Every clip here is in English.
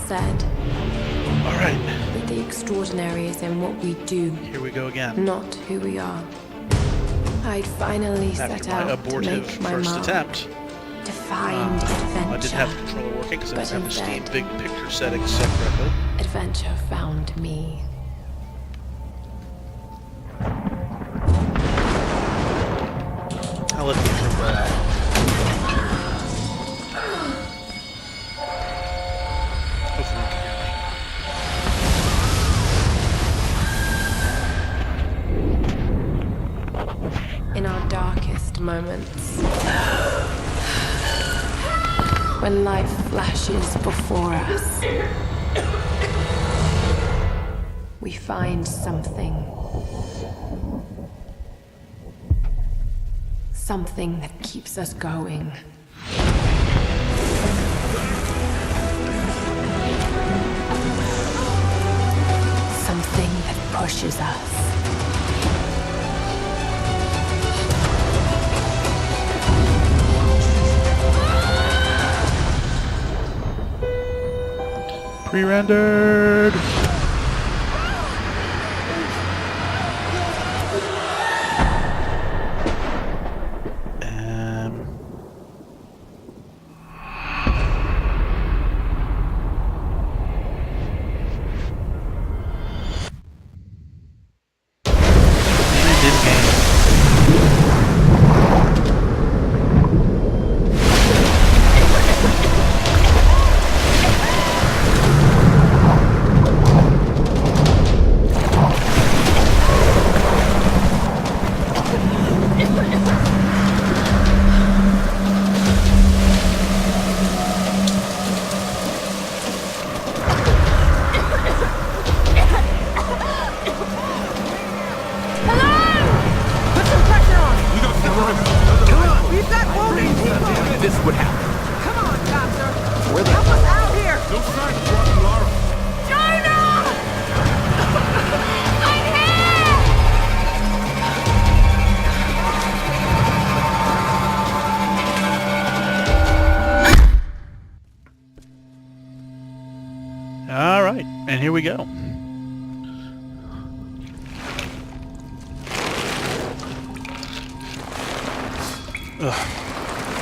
said Alright, that the extraordinary is in what we do, here we go again. not who we are. I'd finally After set my out to abortive make my first mark, attempt, to find adventure. I didn't have the controller working because I But didn't have the Steam instead- Big Picture settings set correctly. Adventure found me. I'll let the controller out. Hopefully you can hear me. In our darkest moments, when life flashes before us, we find something. Something that keeps us going. Something that pushes us. Pre-rendered! This would happen. Come on, Doctor! Where the Help us out here! No sign of Rocky Lara. Jonah! I'm here! Alright, and here we go. Ugh.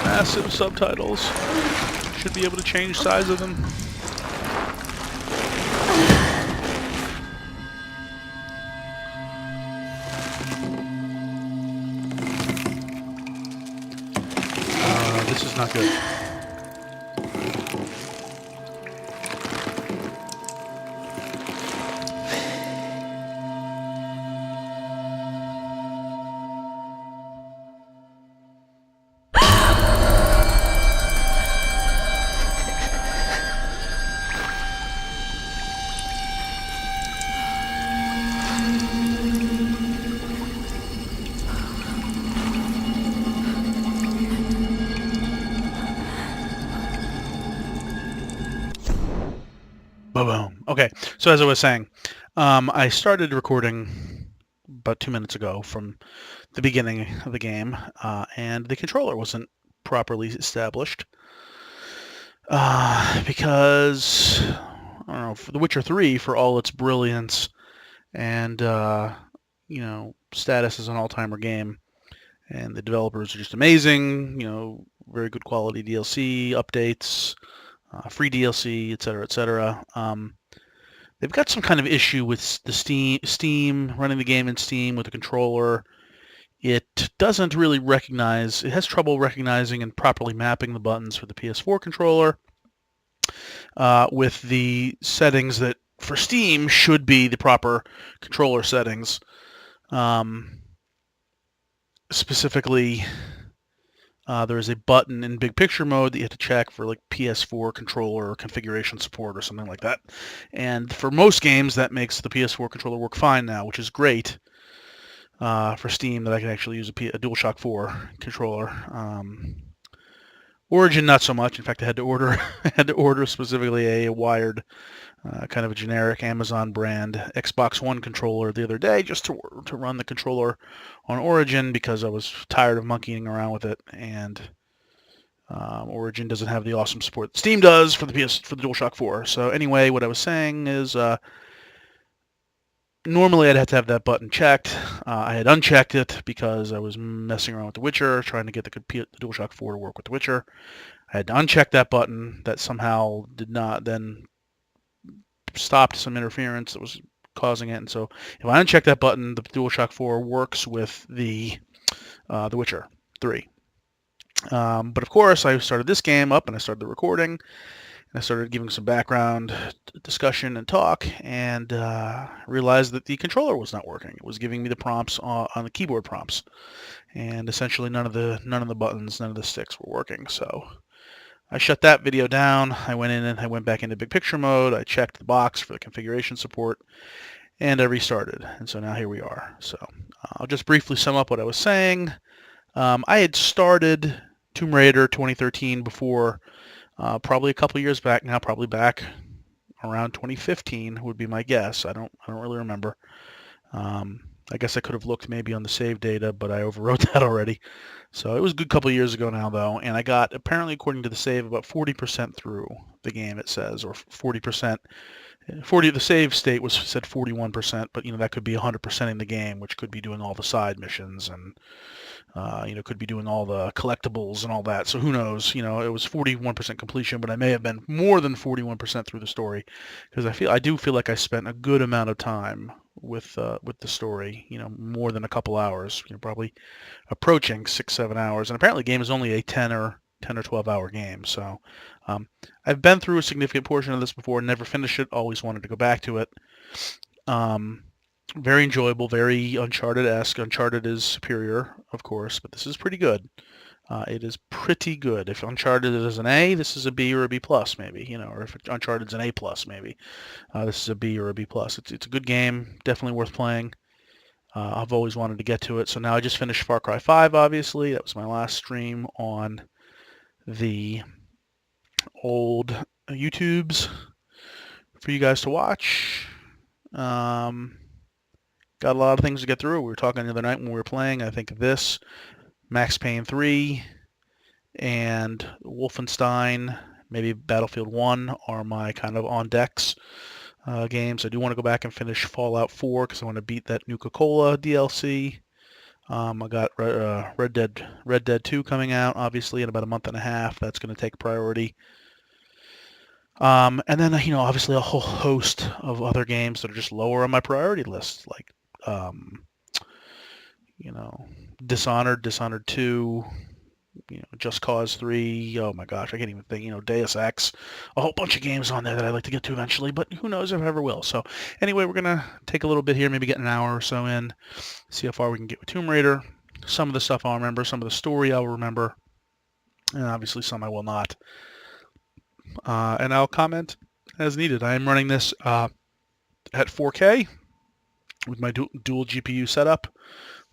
Massive subtitles. Should be able to change size of them. This is not good. Boom. Okay, so as I was saying, I started recording about 2 minutes ago from the beginning of the game, and the controller wasn't properly established because, I don't know, for The Witcher 3, for all its brilliance and, status as an all-timer game, and the developers are just amazing, very good quality DLC, updates, free DLC, etc., etc. They've got some kind of issue with the Steam, running the game in Steam with the controller. It doesn't really recognize, it has trouble recognizing and properly mapping the buttons for the PS4 controller with the settings that for Steam should be the proper controller settings. Specifically, there is a button in big picture mode that you have to check for like PS4 controller configuration support or something like that. And for most games, that makes the PS4 controller work fine now, which is great for Steam that I can actually use a DualShock 4 controller. Origin, not so much. In fact, I had to order specifically a wired, kind of a generic Amazon brand Xbox One controller the other day just to run the controller on Origin because I was tired of monkeying around with it, and Origin doesn't have the awesome support that Steam does for the DualShock 4. So anyway, what I was saying is normally I'd have to have that button checked. I had unchecked it because I was messing around with The Witcher, trying to get the DualShock 4 to work with The Witcher. I had to uncheck that button. That somehow did not then stopped some interference that was causing it. And so if I uncheck that button, the DualShock 4 works with The Witcher 3. But of course, I started this game up and I started the recording. And I started giving some background discussion and talk, and realized that the controller was not working. It was giving me the prompts on the keyboard prompts, and essentially none of the buttons, none of the sticks were working. So I shut that video down. I went in and I went back into big picture mode. I checked the box for the configuration support, and I restarted. And so now here we are. So I'll just briefly sum up what I was saying. I had started Tomb Raider 2013 before, probably a couple years back now, probably back around 2015 would be my guess. I don't really remember. I guess I could have looked maybe on the save data, but I overwrote that already. So it was a good couple of years ago now, though, and I got, apparently according to the save, about 40% through the game, it says, or 40%. The save state said 41%, but that could be 100% in the game, which could be doing all the side missions and could be doing all the collectibles and all that. So who knows? It was 41% completion, but I may have been more than 41% through the story, because I do feel like I spent a good amount of time with the story. More than a couple hours. Probably approaching 6-7 hours, and apparently the game is only a 10 or 12 hour game. So I've been through a significant portion of this before, never finished it, always wanted to go back to it. Very enjoyable, very Uncharted-esque. Uncharted is superior, of course, but this is pretty good. It is pretty good. If Uncharted is an A, this is a B or a B plus, maybe. Or if Uncharted's an A plus, maybe this is a B or a B plus. It's a good game, definitely worth playing. I've always wanted to get to it, so now I just finished Far Cry 5. Obviously, that was my last stream on the old YouTubes for you guys to watch. Got a lot of things to get through. We were talking the other night when we were playing. I think this, Max Payne 3, and Wolfenstein, maybe Battlefield 1 are my kind of on decks games. I do want to go back and finish Fallout 4 because I want to beat that Nuka-Cola DLC. I got Red Dead 2 coming out, obviously, in about a month and a half. That's going to take priority. And then, obviously a whole host of other games that are just lower on my priority list, like, Dishonored 2, Just Cause 3, oh my gosh, I can't even think, Deus Ex, a whole bunch of games on there that I'd like to get to eventually, but who knows if I ever will. So anyway, we're going to take a little bit here, maybe get an hour or so in, see how far we can get with Tomb Raider. Some of the stuff I'll remember, some of the story I'll remember, and obviously some I will not. And I'll comment as needed. I am running this at 4K with my dual GPU setup,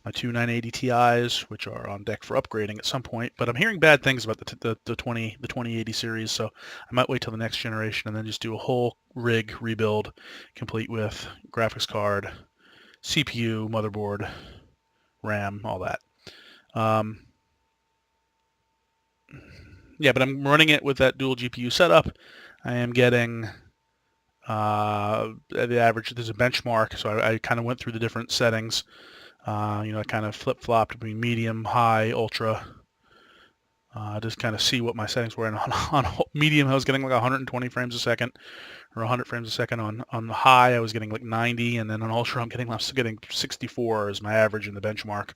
my two 980 Ti's, which are on deck for upgrading at some point. But I'm hearing bad things about the 2080 series, so I might wait till the next generation and then just do a whole rig rebuild, complete with graphics card, CPU, motherboard, RAM, all that. Yeah, but I'm running it with that dual GPU setup. I am getting the average. There's a benchmark, so I kind of went through the different settings. I kind of flip-flopped between medium, high, ultra. Just kind of see what my settings were. And on medium, I was getting like 120 frames a second, or 100 frames a second. On the high, I was getting like 90, and then on ultra, I'm getting 64 as my average in the benchmark.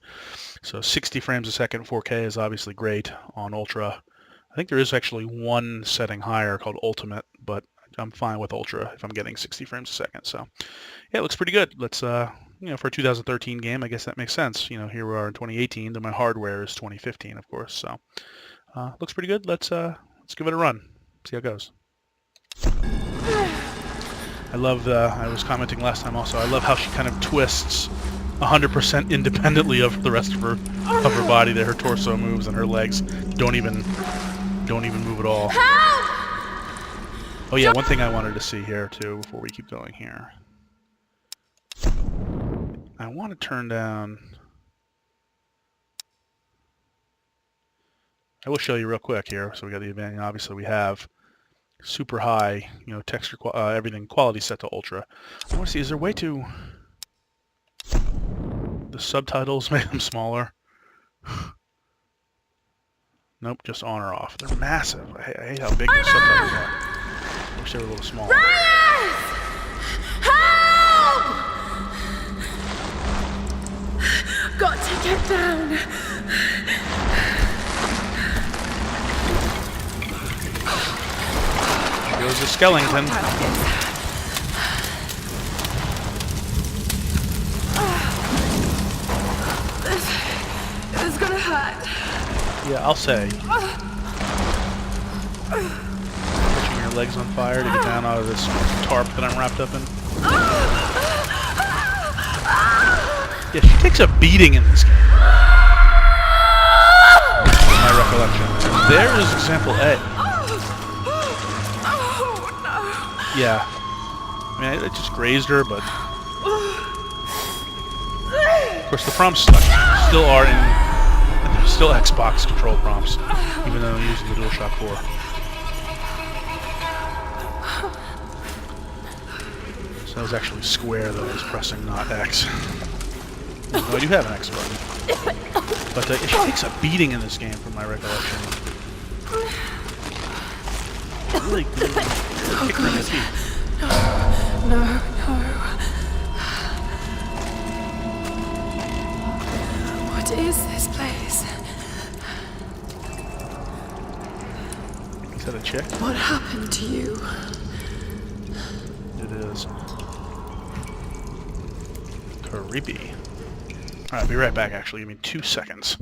So 60 frames a second, 4K is obviously great on ultra. I think there is actually one setting higher called Ultimate, but I'm fine with Ultra if I'm getting 60 frames a second. So, yeah, it looks pretty good. Let's, for a 2013 game, I guess that makes sense. Here we are in 2018, then my hardware is 2015, of course. So, looks pretty good. Let's give it a run. See how it goes. I love I was commenting last time also. I love how she kind of twists 100% independently of the rest of her body. There, her torso moves and her legs don't even move at all. Help! Oh yeah, one thing I wanted to see here too before we keep going here. I want to turn down. I will show you real quick here. So we got the advantage. Obviously, we have super high, texture, everything quality set to ultra. I want to see, is there a way to the subtitles make them smaller? Nope, just on or off. They're massive. I hate how big the subtitles are. I wish they were a little smaller. Help! Got to get down. Here goes the skeleton. This is gonna hurt. Yeah, I'll say. Catching your legs on fire to get down out of this tarp that I'm wrapped up in. Yeah, she takes a beating in this game. My recollection. There is example A. Yeah. I mean, it just grazed her, but... Of course, the prompts still are in... They're still Xbox control prompts, even though I'm using the DualShock 4. So that was actually square that I was pressing, not X. No, I do have an X button. But she takes a beating in this game, from my recollection. Really good. Kick her in the teeth. No. What is this place? Is that a chick? What happened to you? It is. Creepy. Alright, I'll be right back, actually. Give me 2 seconds.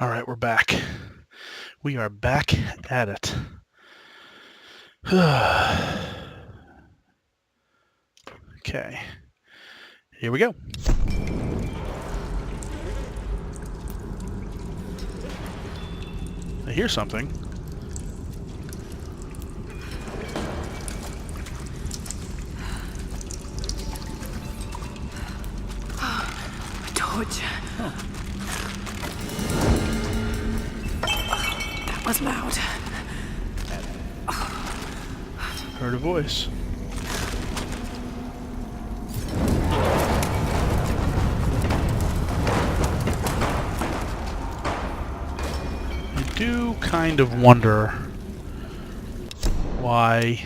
Alright, we're back. We are back at it. Okay. Here we go. I hear something. was loud. Heard a voice. I do kind of wonder why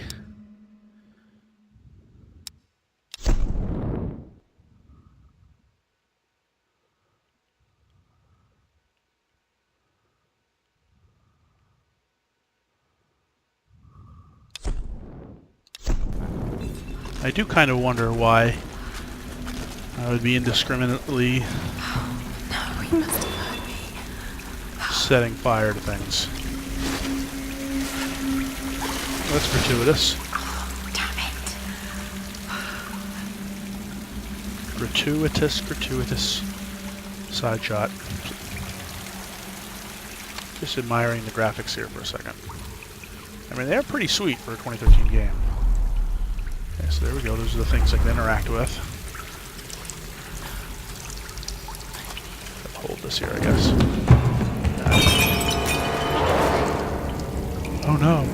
I do kind of wonder why I would be indiscriminately No, he must have heard me. setting fire to things. That's gratuitous. Damn it. Gratuitous side shot. Just admiring the graphics here for a second. I mean, they're pretty sweet for a 2013 game. Okay, so there we go. Those are the things I can interact with. I'll hold this here, I guess. Oh no.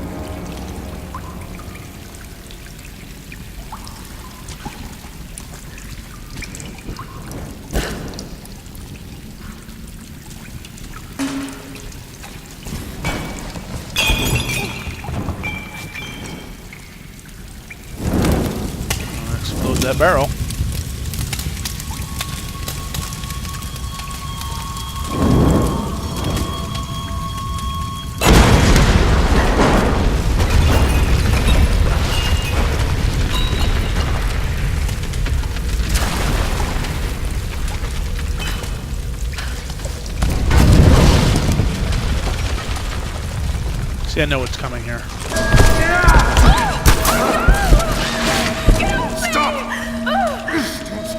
Explode that barrel. See, I know what's coming here.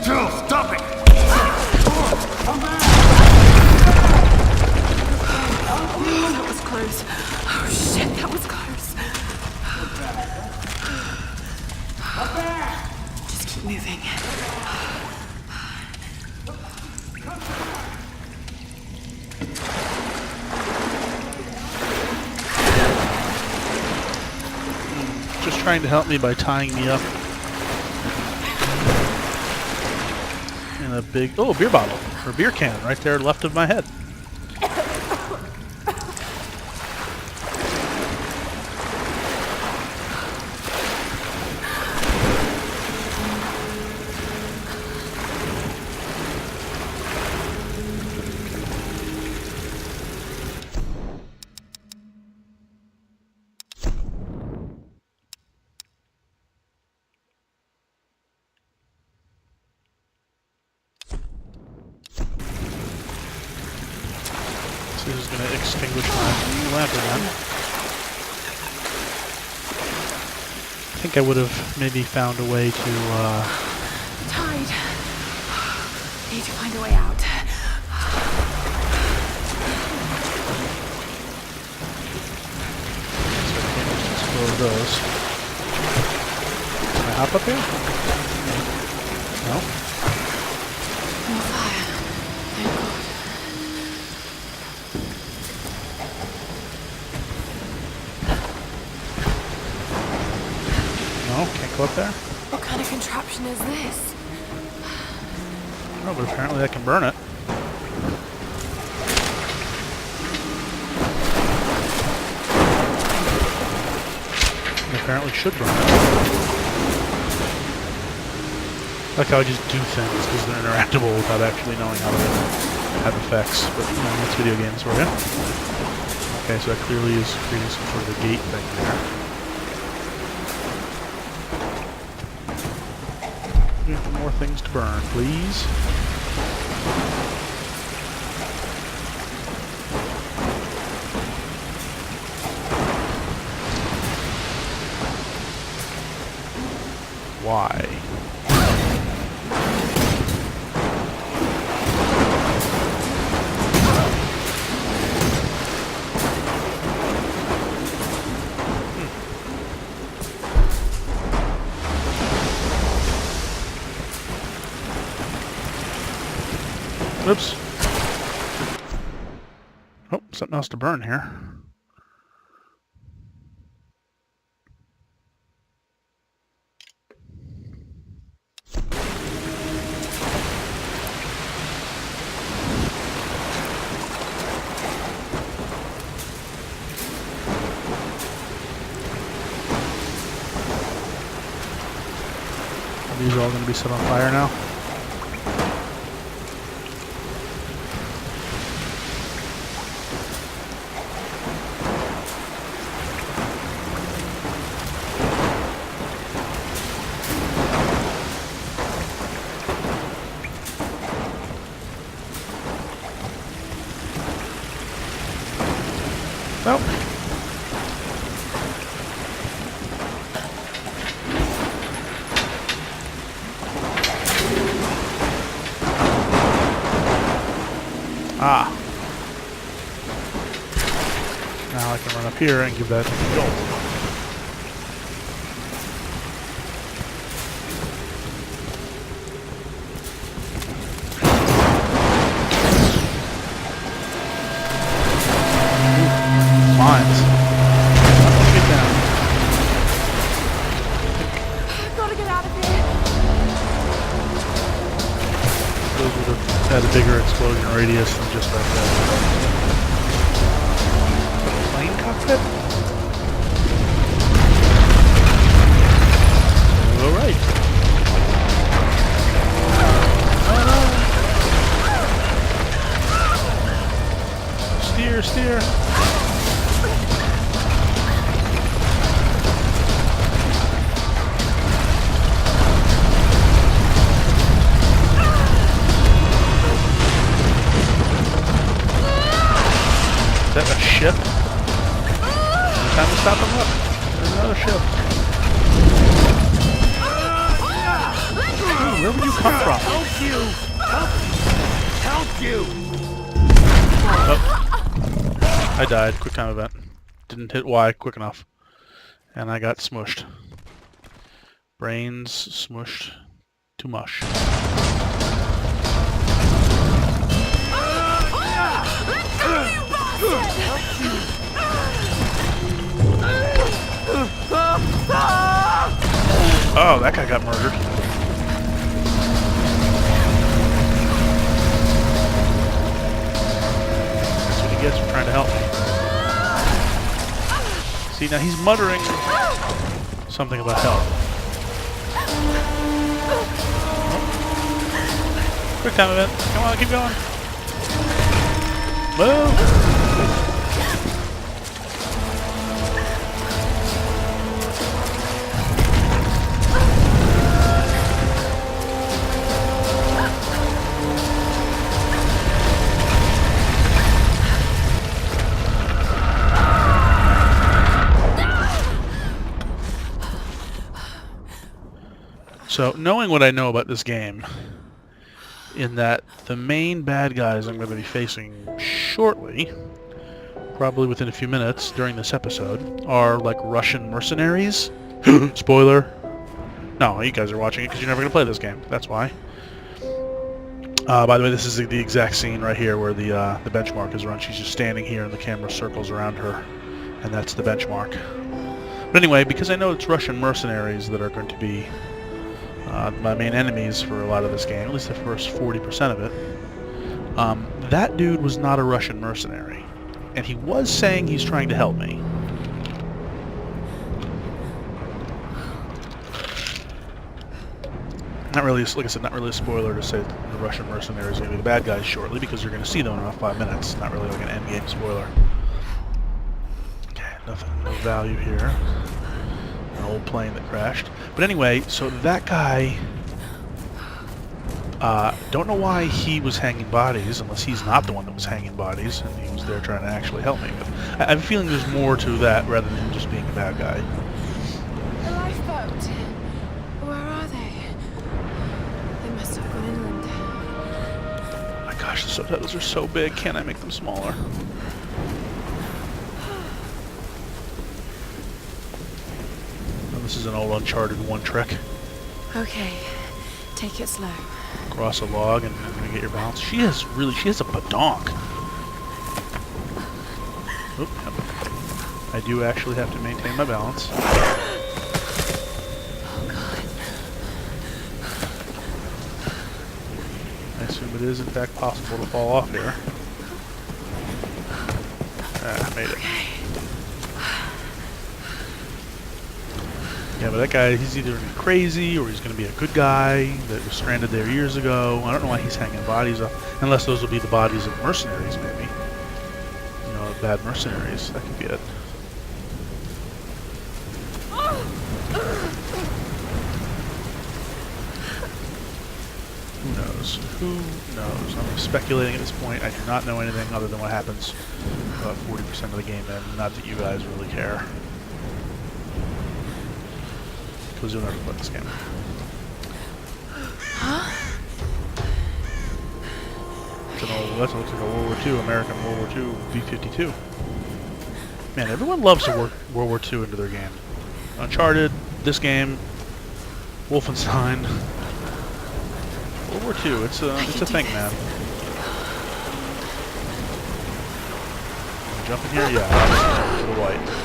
Still, stop it! That was close. Oh shit, that was close. Just keep moving. Just trying to help me by tying me up in a big... Oh, beer bottle. Or beer can right there left of my head. This is going to extinguish my lamp again. I think I would have maybe found a way to, Tide. Need to find a way out. so I can't just explode those. Can I hop up here? No? No fire. Thank God. No? Can't go up there? What kind of contraption is this? No, but apparently I can burn it. And apparently should burn it. Like how I just do things because they're interactable without actually knowing how to have effects. But, you know, that's video games for you. Okay, so that clearly is creating some sort of a gate thing there. Looking for more things to burn, please. Why? Oops. Oh, something else to burn here. these are all going to be set on fire now. Nope. Ah. Now I can run up here and give that a jolt. Mines. Get down. I've got to get out of here. Those would have had a bigger explosion radius than just like that. Plane cockpit? Alright. Steer, steer. Is that a ship? Time to stop him up. There's another ship. Dude, where would you come from? Help you! Help you! Oh. I died. Quick time event. Didn't hit Y quick enough. And I got smushed. Brains smushed to mush. Oh, that guy got murdered. That's what he gets for trying to help me. See, now he's muttering something about help. Oh. Quick time event. Come on, keep going. Move! So, knowing what I know about this game, in that the main bad guys I'm going to be facing shortly, probably within a few minutes during this episode, are like Russian mercenaries. Spoiler. No, you guys are watching it because you're never going to play this game. That's why. By the way, this is the exact scene right here where the benchmark is run. She's just standing here and the camera circles around her, and that's the benchmark. But anyway, because I know it's Russian mercenaries that are going to be my main enemies for a lot of this game, at least the first 40% of it, that dude was not a Russian mercenary. And he was saying he's trying to help me. Not really, like I said, not really a spoiler to say the Russian mercenaries are going to be the bad guys shortly, because you're going to see them in about 5 minutes. Not really like an endgame spoiler. Okay, nothing, no value here. An old plane that crashed. But anyway, so that guy, don't know why he was hanging bodies, unless he's not the one that was hanging bodies, and he was there trying to actually help me. But I have a feeling there's more to that rather than him just being a bad guy. The lifeboat. Where are they? They must have gone inland. Oh my gosh, the subtitles are so big. Can't I make them smaller? This is an old Uncharted 1 trick. Okay, take it slow. Cross a log and get your balance. She has a badonk. Oop, yep. I do actually have to maintain my balance. Oh God. I assume it is in fact possible to fall off here. Ah, made it. Yeah, but that guy, he's either gonna be crazy or he's gonna be a good guy that was stranded there years ago. I don't know why he's hanging bodies up, unless those will be the bodies of mercenaries, maybe. You know, bad mercenaries. That could be it. Who knows? Who knows? I'm speculating at this point. I do not know anything other than what happens about 40% of the game in. Not that you guys really care. Because you'll never play this game. That looks like a World War II, American World War II B-52. Man, everyone loves to work World War II into their game. Uncharted, this game, Wolfenstein. World War II, it's a thing, man. Jump in here? Yeah, obviously, to the white.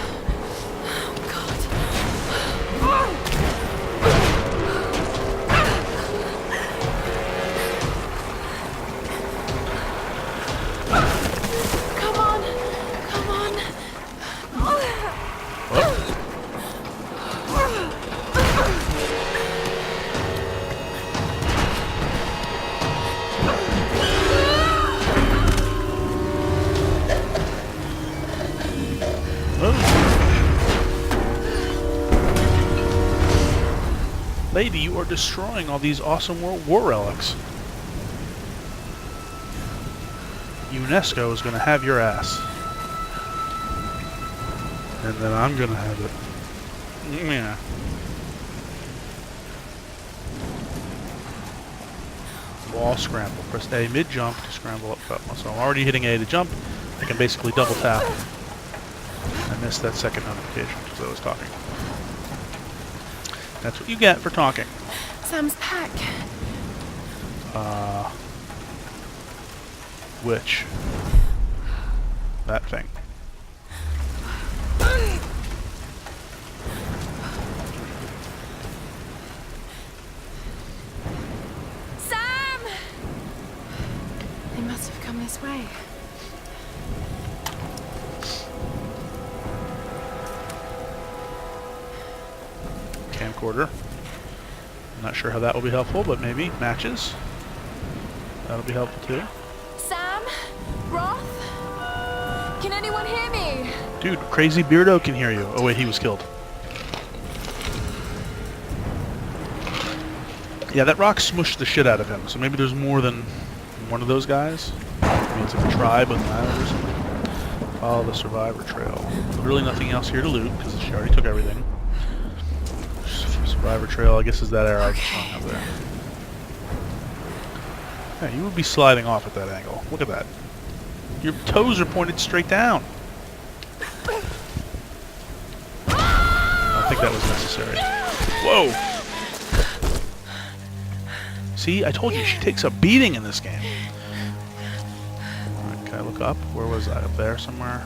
Lady, you are destroying all these awesome war relics. UNESCO is going to have your ass. And then I'm going to have it. Yeah. Wall scramble. Press A mid-jump to scramble up top. So I'm already hitting A to jump. I can basically double tap. I missed that second notification because I was talking. That's what you get for talking. Sam's pack. Which? That thing. Sam! They must have come this way. Camcorder. I'm not sure how that will be helpful, but maybe. Matches. That'll be helpful too. Sam? Roth? Can anyone hear me? Dude, Crazy Beardo can hear you. Oh wait, he was killed. Yeah, that rock smushed the shit out of him, so maybe there's more than one of those guys. Maybe it's like a tribe on the island or something. Follow the survivor trail. Literally nothing else here to loot, because she already took everything. Survivor trail, I guess, is that arrow just hung up there. Yeah, you would be sliding off at that angle. Look at that. Your toes are pointed straight down. I don't think that was necessary. Whoa! See, I told you, she takes a beating in this game. Alright, can I look up? Where was I? Up there somewhere?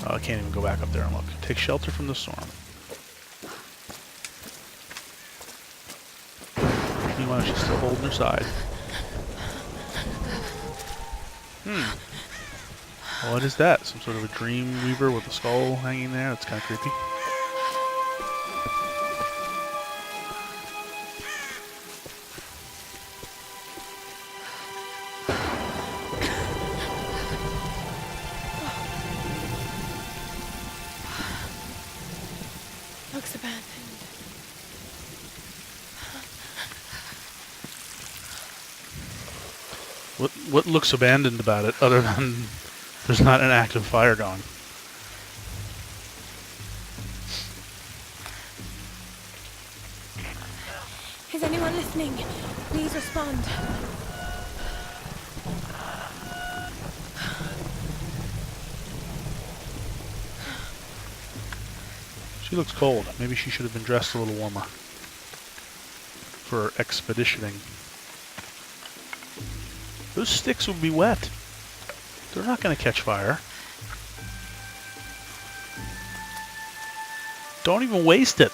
Oh, I can't even go back up there and look. Take shelter from the storm. Meanwhile, she's still holding her side. What is that? Some sort of a dream weaver with a skull hanging there? That's kind of creepy. Looks abandoned. What looks abandoned about it, other than there's not an active fire going? Is anyone listening? Please respond. She looks cold. Maybe she should have been dressed a little warmer for expeditioning. Those sticks would be wet. They're not going to catch fire. Don't even waste it.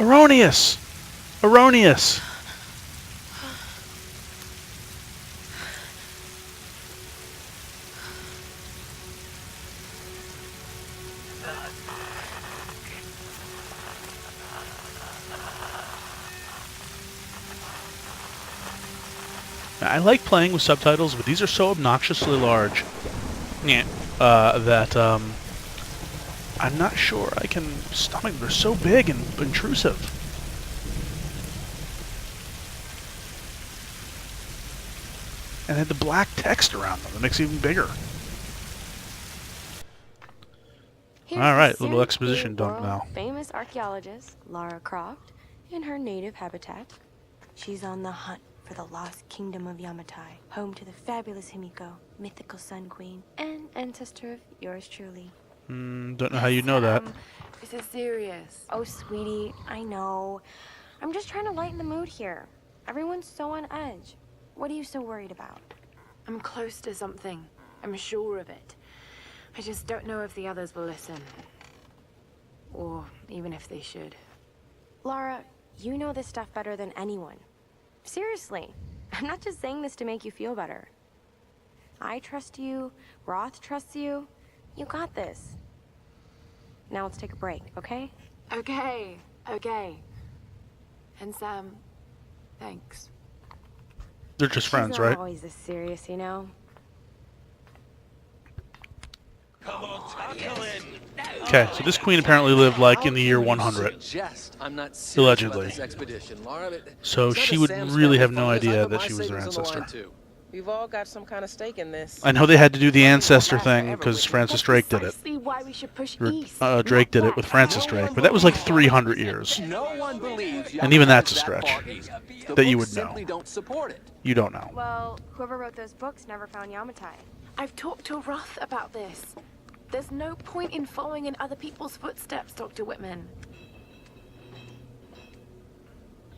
Erroneous! Erroneous! I like playing with subtitles, but these are so obnoxiously large that I'm not sure I can stomach. They're so big and intrusive. And had the black text around them. That makes it even bigger. All right, little exposition dump now. Famous archaeologist Lara Croft in her native habitat. She's on the hunt for the lost kingdom of Yamatai, home to the fabulous Himiko, mythical Sun Queen, and ancestor of yours truly. Don't know how you know that. Is it serious? Oh, sweetie, I know. I'm just trying to lighten the mood here. Everyone's so on edge. What are you so worried about? I'm close to something. I'm sure of it. I just don't know if the others will listen. Or even if they should. Lara, you know this stuff better than anyone. Seriously, I'm not just saying this to make you feel better. I trust you, Roth trusts you. You got this. Now let's take a break, okay? Okay. And Sam, thanks. They're just friends, She's not right? always this serious, you know? Come on, tackle in. Okay, so this queen apparently lived like in the year 100. I'm not serious Allegedly. about this expedition, Laura, but So she would really have no idea that she was their ancestor. We've all got some kind of stake in this. I know they had to do the ancestor thing because Francis Drake did it. Precisely why we should push Or, east. Drake did it with Francis Drake, but that was like 300 years. No one believes And even that's a Yamaha is stretch that far east. The that you books would know. simply don't support it. You don't know. Well, whoever wrote those books never found Yamatai. I've talked to Roth about this. There's no point in following in other people's footsteps, Dr. Whitman.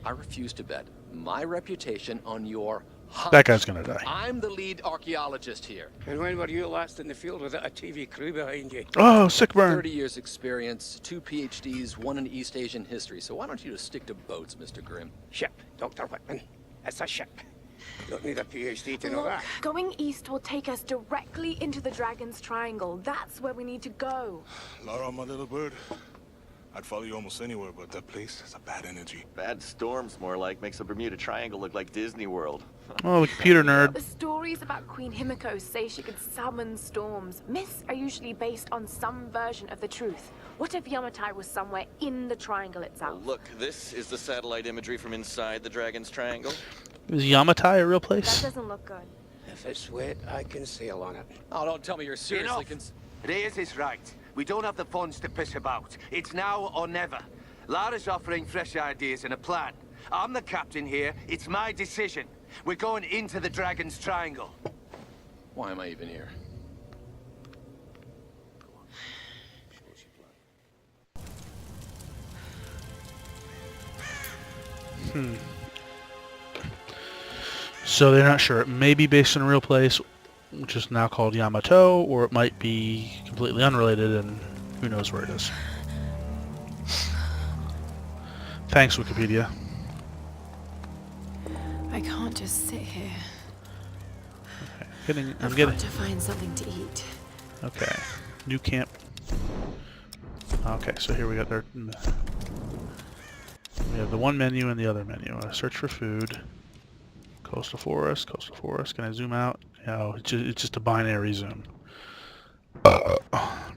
I refuse to bet my reputation on your hunch. That guy's gonna die. I'm the lead archaeologist here. And when were you last in the field without a TV crew behind you? Oh, sick burn. 30 years experience, 2 PhDs, 1 in East Asian history. So why don't you just stick to boats, Mr. Grimm? Ship, Dr. Whitman. It's a ship. Don't need a PhD to know Look, that. going east will take us directly into the Dragon's Triangle. That's where we need to go. Lara, my little bird. I'd follow you almost anywhere, but that place has a bad energy. Bad storms, more like. Makes the Bermuda Triangle look like Disney World. Oh, the computer nerd. The stories about Queen Himiko say she could summon storms. Myths are usually based on some version of the truth. What if Yamatai was somewhere in the triangle itself? Look, this is the satellite imagery from inside the Dragon's Triangle. Is Yamatai a real That place? doesn't look good. If it's wet, I can sail on it. Oh, don't tell me you're seriously Enough. Reyes is right. We don't have the funds to piss about. It's now or never. Lara's offering fresh ideas and a plan. I'm the captain here. It's my decision. We're going into the Dragon's Triangle. Why am I even here? So they're not sure. It may be based on a real place, which is now called Yamato, or it might be completely unrelated, and who knows where it is. Thanks, Wikipedia. I can't just sit here. I'm I've getting. got to find something to eat. Okay, new camp. Okay, so here we got our. We have the one menu and the other menu. Search for food. Coastal forest, coastal forest. Can I zoom out? No, it's just a binary zoom.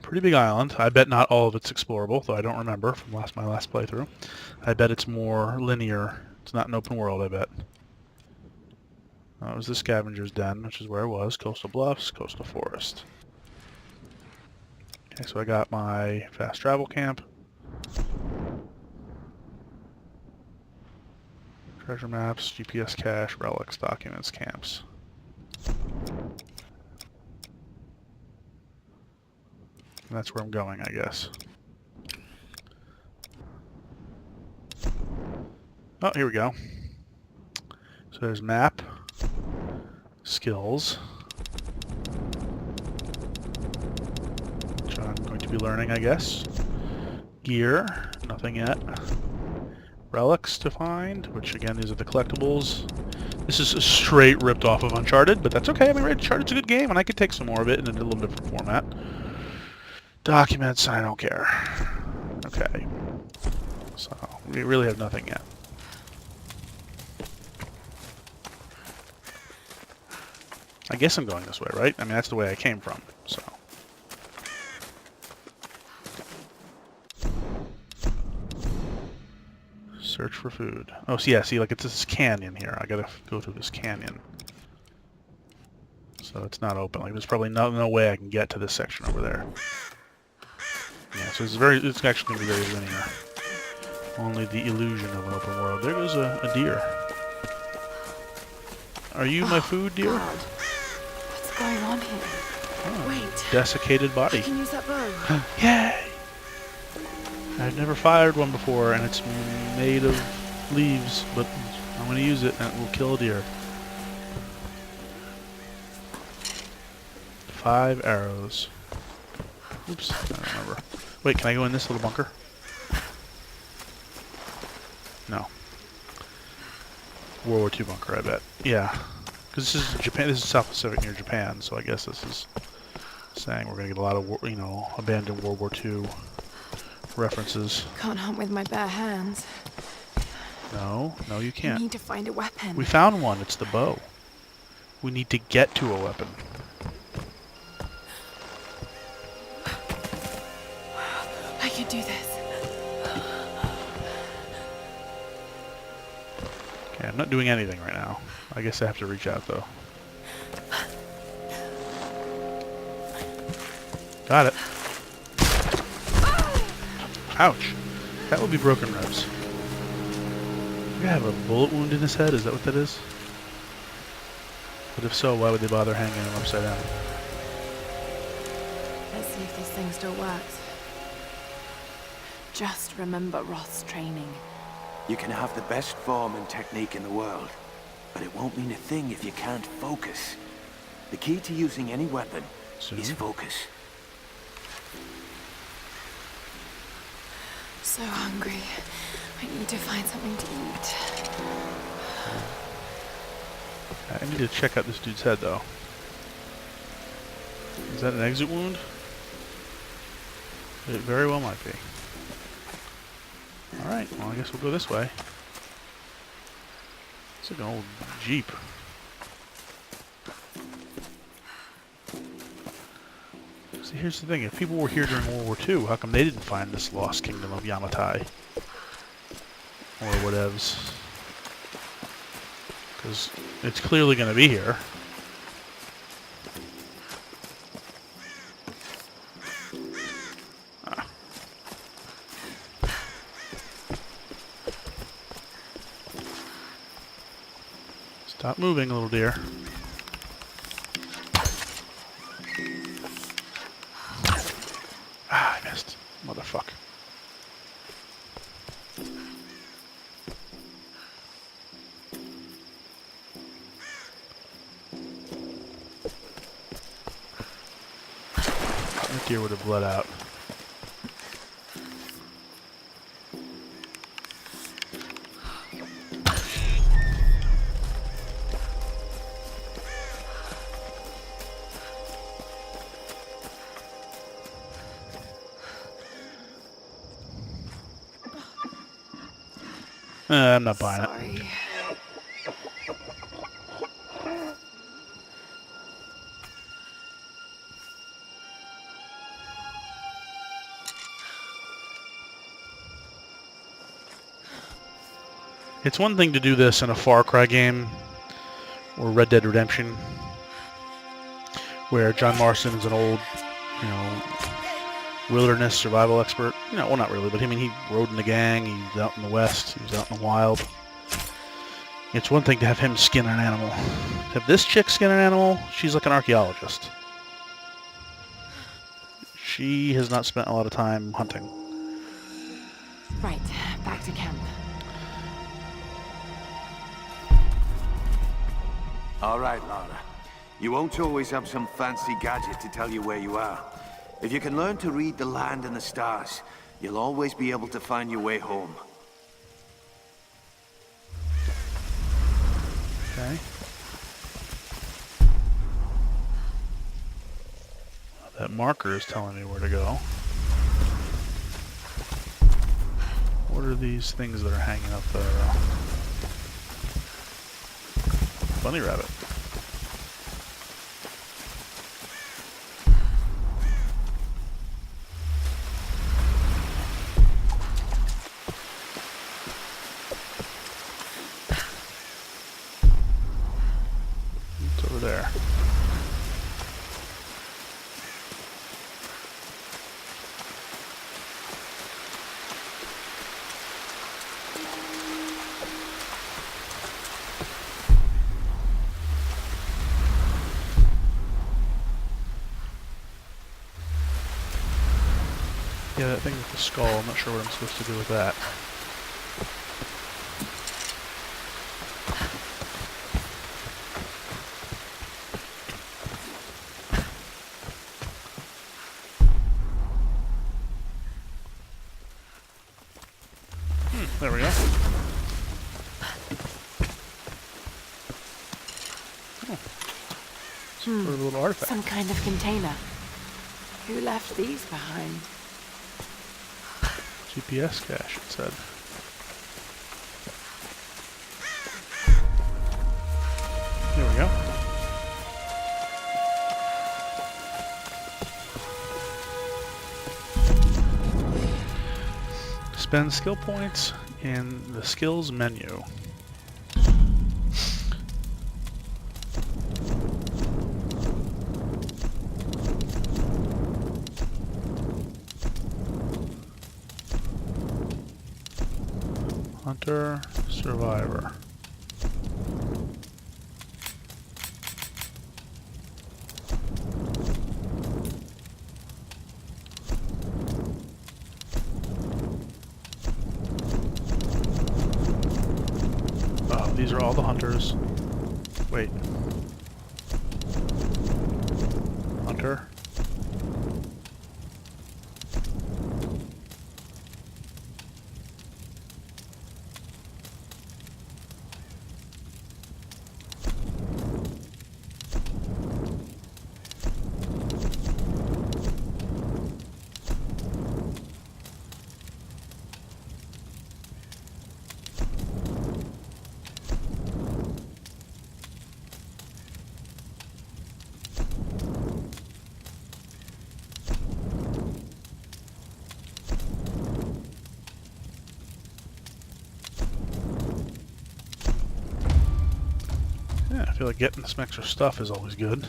Pretty big island. I bet not all of it's explorable, though I don't remember from my last playthrough. I bet it's more linear. It's not an open world, I bet. It was the scavenger's den, which is where I was. Coastal bluffs, coastal forest. Okay, so I got my fast travel camp. Treasure maps, GPS cache, relics, documents, camps. And that's where I'm going, I guess. Oh, here we go. So there's map, skills, which I'm going to be learning, I guess. Gear, nothing yet. relics to find, which again, these are the collectibles. This is straight ripped off of Uncharted, but that's okay. I mean, Uncharted's a good game, and I could take some more of it in a little different format. Documents, I don't care. Okay. So, we really have nothing yet. I guess I'm going this way, right? I mean, that's the way I came from, so. Search for food. Oh, so yeah, see, like, it's this canyon here. I gotta go through this canyon. So it's not open. Like, there's probably no way I can get to this section over there. Yeah, so it's actually gonna be very linear. Only the illusion of an open world. There goes a deer. Are you my food, deer? God. What's going on here? Oh, Wait. Desiccated body. I can use that bow. Yay! I've never fired one before, and it's made of leaves, but I'm going to use it, and it will kill a deer. 5 arrows. Oops, I don't remember. Wait, can I go in this little bunker? No. World War II bunker, I bet. Yeah. Because this is Japan. This is South Pacific near Japan, so I guess this is saying we're going to get a lot of, abandoned World War II references. Can't hunt with my bare hands. No, you can't. I need to find a weapon. We found one. It's the bow. We need to get to a weapon. I can do this. Okay, I'm not doing anything right now. I guess I have to reach out, though. Got it. Ouch. That would be broken ribs. You have a bullet wound in his head? Is that what that is? But if so, why would they bother hanging him upside down? Let's see if this thing still works. Just remember Roth's training. You can have the best form and technique in the world, but it won't mean a thing if you can't focus. The key to using any weapon is focus. So hungry. I need to find something to eat. I need to check out this dude's head, though. Is that an exit wound? It very well might be. Alright, well I guess we'll go this way. It's like an old Jeep. See, here's the thing, if people were here during World War II, how come they didn't find this lost kingdom of Yamatai? Or whatevs. Because it's clearly going to be here. Stop moving, little deer. Ah, I missed. Motherfucker. That deer would have bled out. I'm not buying it. It's one thing to do this in a Far Cry game or Red Dead Redemption, where John Marston is an old, wilderness survival expert. Well, not really, but I mean, he rode in the gang, he's out in the West, he was out in the wild. It's one thing to have him skin an animal. To have this chick skin an animal, she's like an archaeologist. She has not spent a lot of time hunting. Right, back to camp. All right, Lara. You won't always have some fancy gadget to tell you where you are. If you can learn to read the land and the stars, you'll always be able to find your way home. Okay. That marker is telling me where to go. What are these things that are hanging up there? Bunny rabbit. It's over there. Yeah, that thing with the skull, I'm not sure what I'm supposed to do with that. There we go. Oh. Some sort of little artifact. Some kind of container. Who left these behind? GPS cache, it said. There we go. Spend skill points in the skills menu. Hunter, Survivor. Oh, these are all the hunters. Wait. Hunter. Yeah, I feel like getting some extra stuff is always good.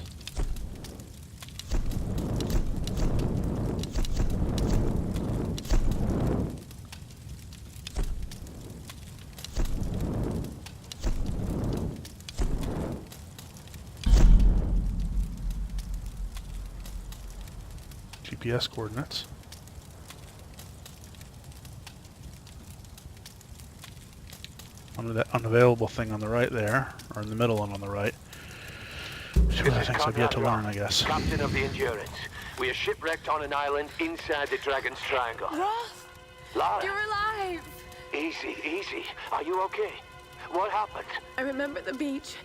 GPS coordinates. Under that unavailable thing on the right there, or in the middle and on the right. Two other things I've yet to learn, I guess. Captain of the Endurance. We are shipwrecked on an island inside the Dragon's Triangle. Roth! Lara, You're alive! easy, easy. Are you okay? What happened? I remember the beach.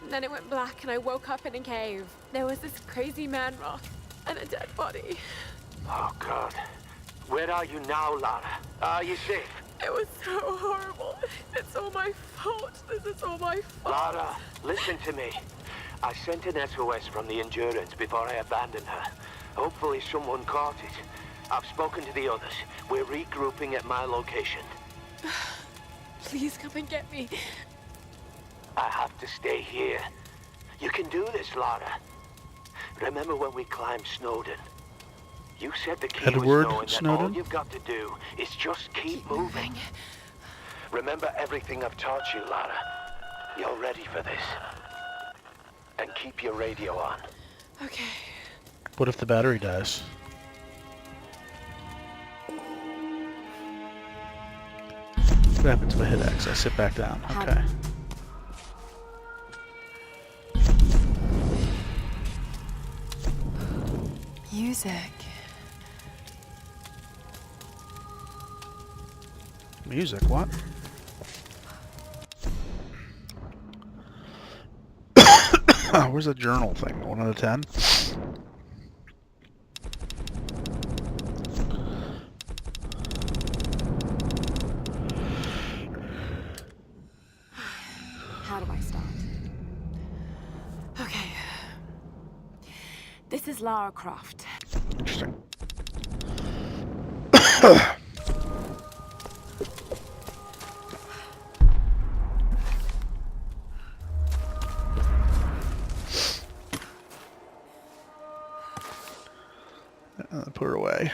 Then it went black and I woke up in a cave. There was this crazy man, Roth, and a dead body. Oh, God. Where are you now, Lara? Are you safe? It was so horrible. It's all my fault. This is all my fault. Lara, listen to me. I sent an SOS from the Endurance before I abandoned her. Hopefully someone caught it. I've spoken to the others. We're regrouping at my location. Please come and get me. I have to stay here. You can do this, Lara. Remember when we climbed Snowden? You said the key Edward was knowing Snowden? that all you've got to do is just keep moving. Remember everything I've taught you, Lara. You're ready for this. And keep your radio on. Okay. What if the battery dies? What happens if I hit X? I sit back down. Okay. Music. Music, what? Where's the journal thing? 1 out of 10? How do I start? Okay. This is Lara Croft. Interesting. Put her away.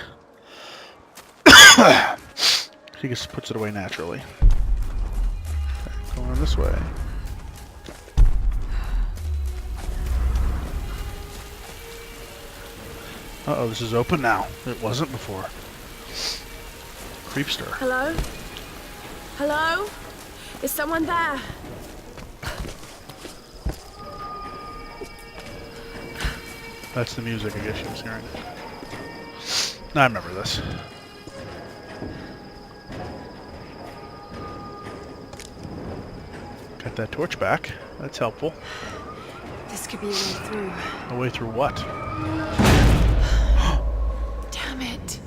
She just puts it away naturally. Okay, going this way. Uh-oh, this is open now. It wasn't before. Creepster. Hello? Hello? Is someone there? That's the music I guess she was hearing. I remember this. Got that torch back. That's helpful. This could be a way through. A way through what? Damn it.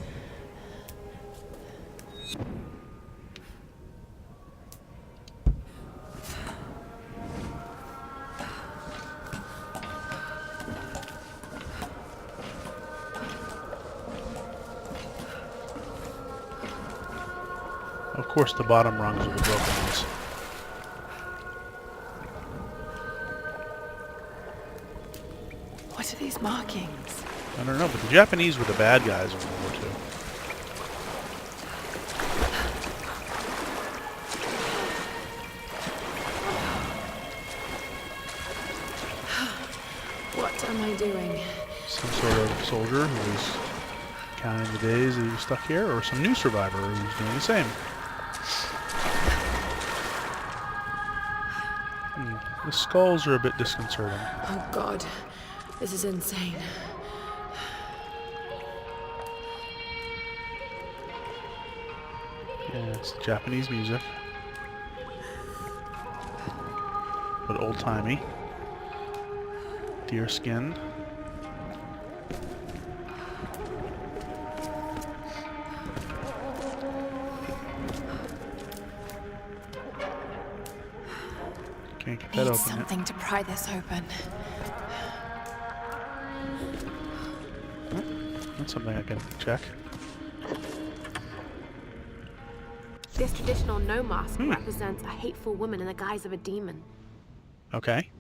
Of course, the bottom rungs are the broken ones. What are these markings? I don't know, but the Japanese were the bad guys in World War II. What am I doing? Some sort of soldier who was counting the days that he was stuck here, or some new survivor who's doing the same. The skulls are a bit disconcerting. Oh god, this is insane. Yeah, it's Japanese music. But old-timey. Deer skin. Can't get that Need open something to pry this open. yet. That's something I can check. This traditional no mask represents a hateful woman in the guise of a demon. Okay.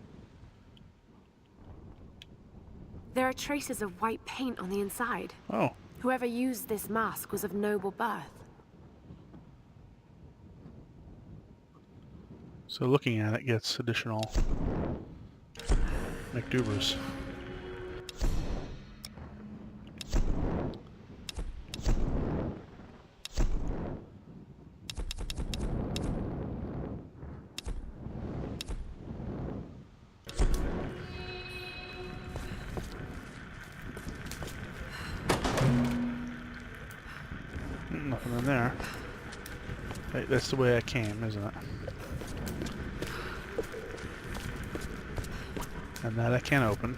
There are traces of white paint on the inside. Oh. Whoever used this mask was of noble birth. So looking at it gets additional McDubers. Nothing in there. Hey, that's the way I came, isn't it? And that I can't open.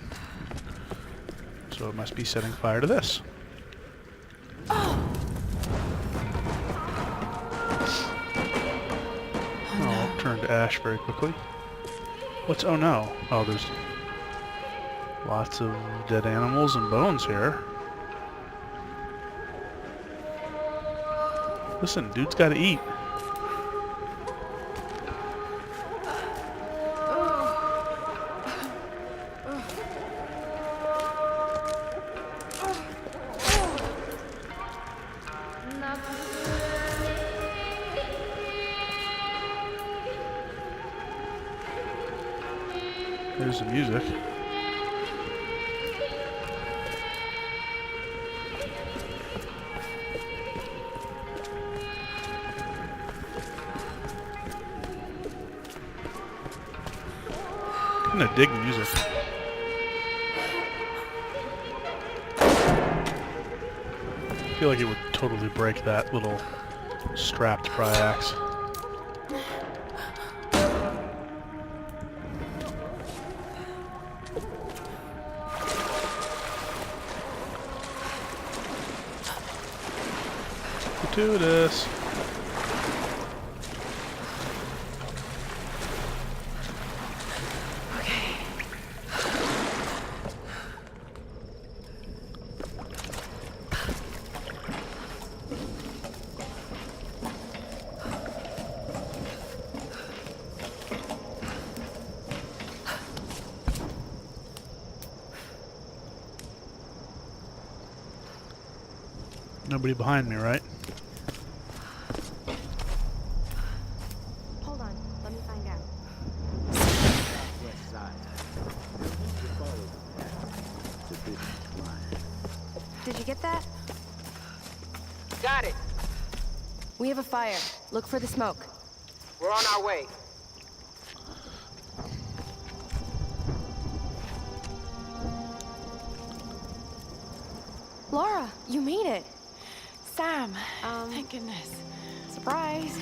So it must be setting fire to this. Oh, it turned to ash very quickly. What's oh no? Oh, there's lots of dead animals and bones here. Listen, dude's gotta eat. There's the music. I'm gonna dig the music. I feel like it would totally break that little strapped pry axe. Gratuitous. Nobody behind me, right? Hold on, let me find out. Did you get that? Got it. We have a fire. Look for the smoke. We're on our way. Laura, you made it. Sam, thank goodness. Surprise.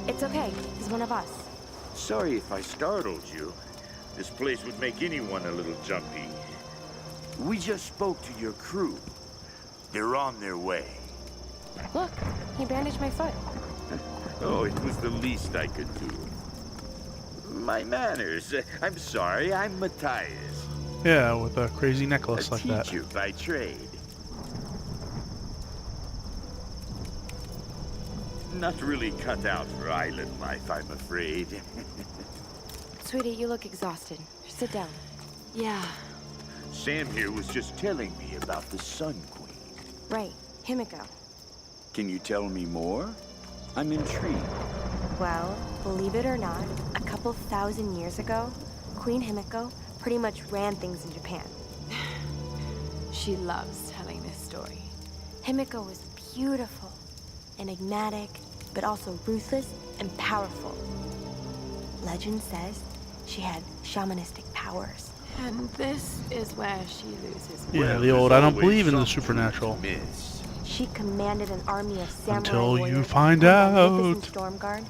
It's okay. He's one of us. Sorry if I startled you. This place would make anyone a little jumpy. We just spoke to your crew. They're on their way. Look, he bandaged my foot. Oh, it was the least I could do. My manners. I'm sorry, I'm Matthias. Yeah, with a crazy necklace like that. A teacher by trade. Not really cut out for island life, I'm afraid. Sweetie, you look exhausted. Sit down. Yeah. Sam here was just telling me about the Sun Queen. Right, Himiko. Can you tell me more? I'm intrigued. Well, believe it or not, a couple thousand years ago, Queen Himiko pretty much ran things in Japan. She loves telling this story. Himiko was beautiful, enigmatic, but also ruthless and powerful. Legend says she had shamanistic powers. And this is where she loses. Yeah, the old I don't believe in the supernatural. She commanded an army of samurai Until you warriors find called the out. Magnificent Storm Guard.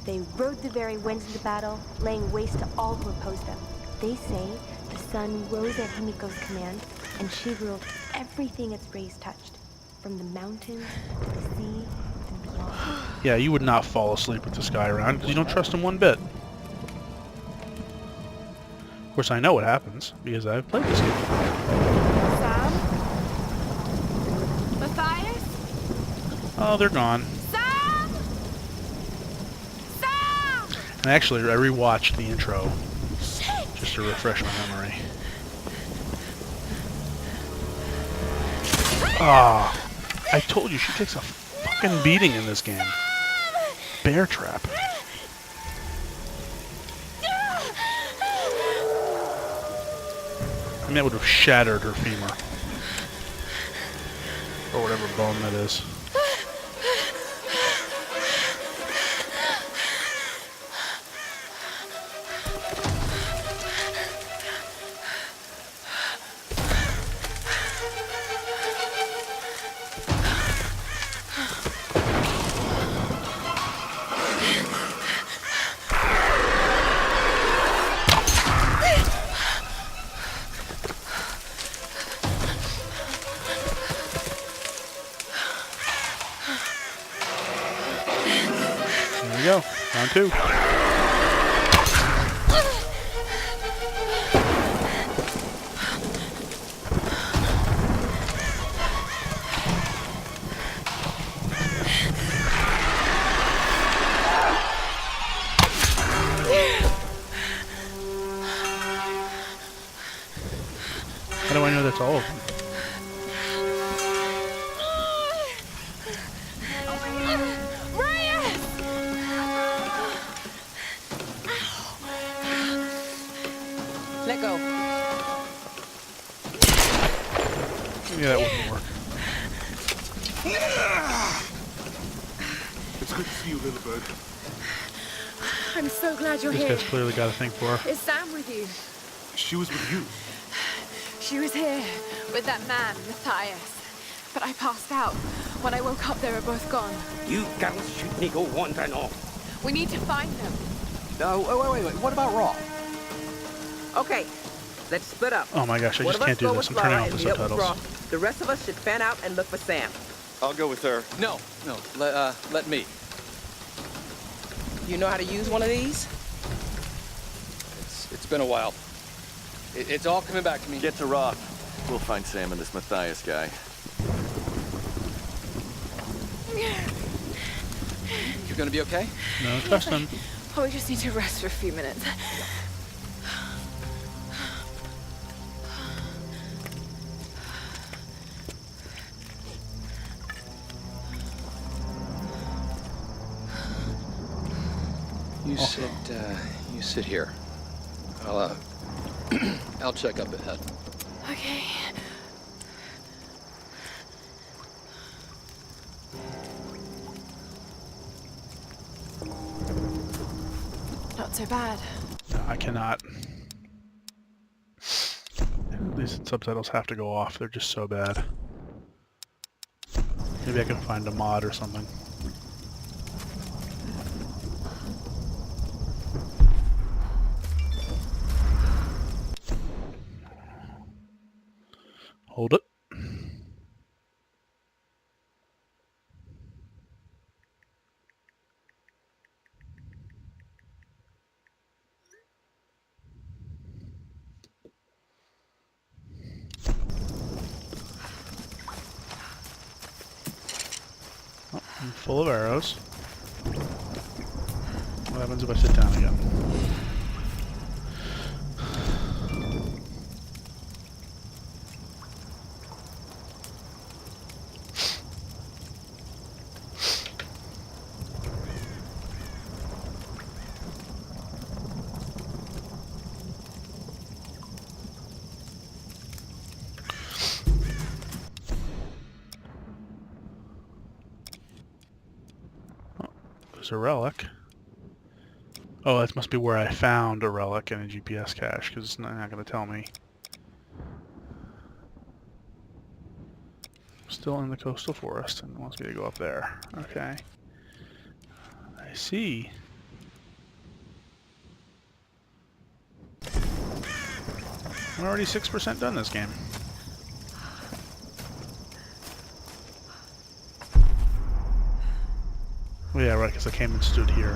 They rode the very winds into battle, laying waste to all who opposed them. They say the sun rose at Himiko's command, and she ruled everything its rays touched, from the mountains to the sea and beyond. Yeah, you would not fall asleep with this guy around because you don't trust him one bit. Of course, I know what happens because I've played this game. Sam? Matthias? Oh, they're gone. Sam! Sam! And actually, I rewatched the intro just to refresh my memory. Ah, I told you she takes a fucking beating in this game. Bear Trap. I mean, that would have shattered her femur. Or whatever bone that is. There we go. Round two. How do I know that's all of them? Let go. Yeah, that wouldn't work. It's good to see you, little bird. I'm so glad you're This here. guy's clearly got a thing for her. Is Sam with you? She was with you. She was here with that man, Matthias. But I passed out. When I woke up, they were both gone. You girls should me go wandering off. We need to find them. Wait. What about Raw? Okay, let's split up. Oh my gosh, I One just of us can't do go this. with I'm turning Laura off the and meet up with subtitles. Roth. The rest of us should fan out and look for Sam. I'll go with her. No, let me. You know how to use one of these? It's been a while. It's all coming back to me. Get to Roth. We'll find Sam and this Matthias guy. You're gonna be okay? No, trust him. Oh, we just need to rest for a few minutes. You sit here. I'll check up ahead. Okay. Not so bad. No, I cannot. These subtitles have to go off. They're just so bad. Maybe I can find a mod or something. Hold it. Oh, I'm full of arrows. What happens if I sit down again? There's a relic. Oh, that must be where I found a relic in a GPS cache, because it's not going to tell me. Still in the coastal forest, and wants me to go up there. Okay. I see. I'm already 6% done this game. Oh, yeah, right, because I came and stood here.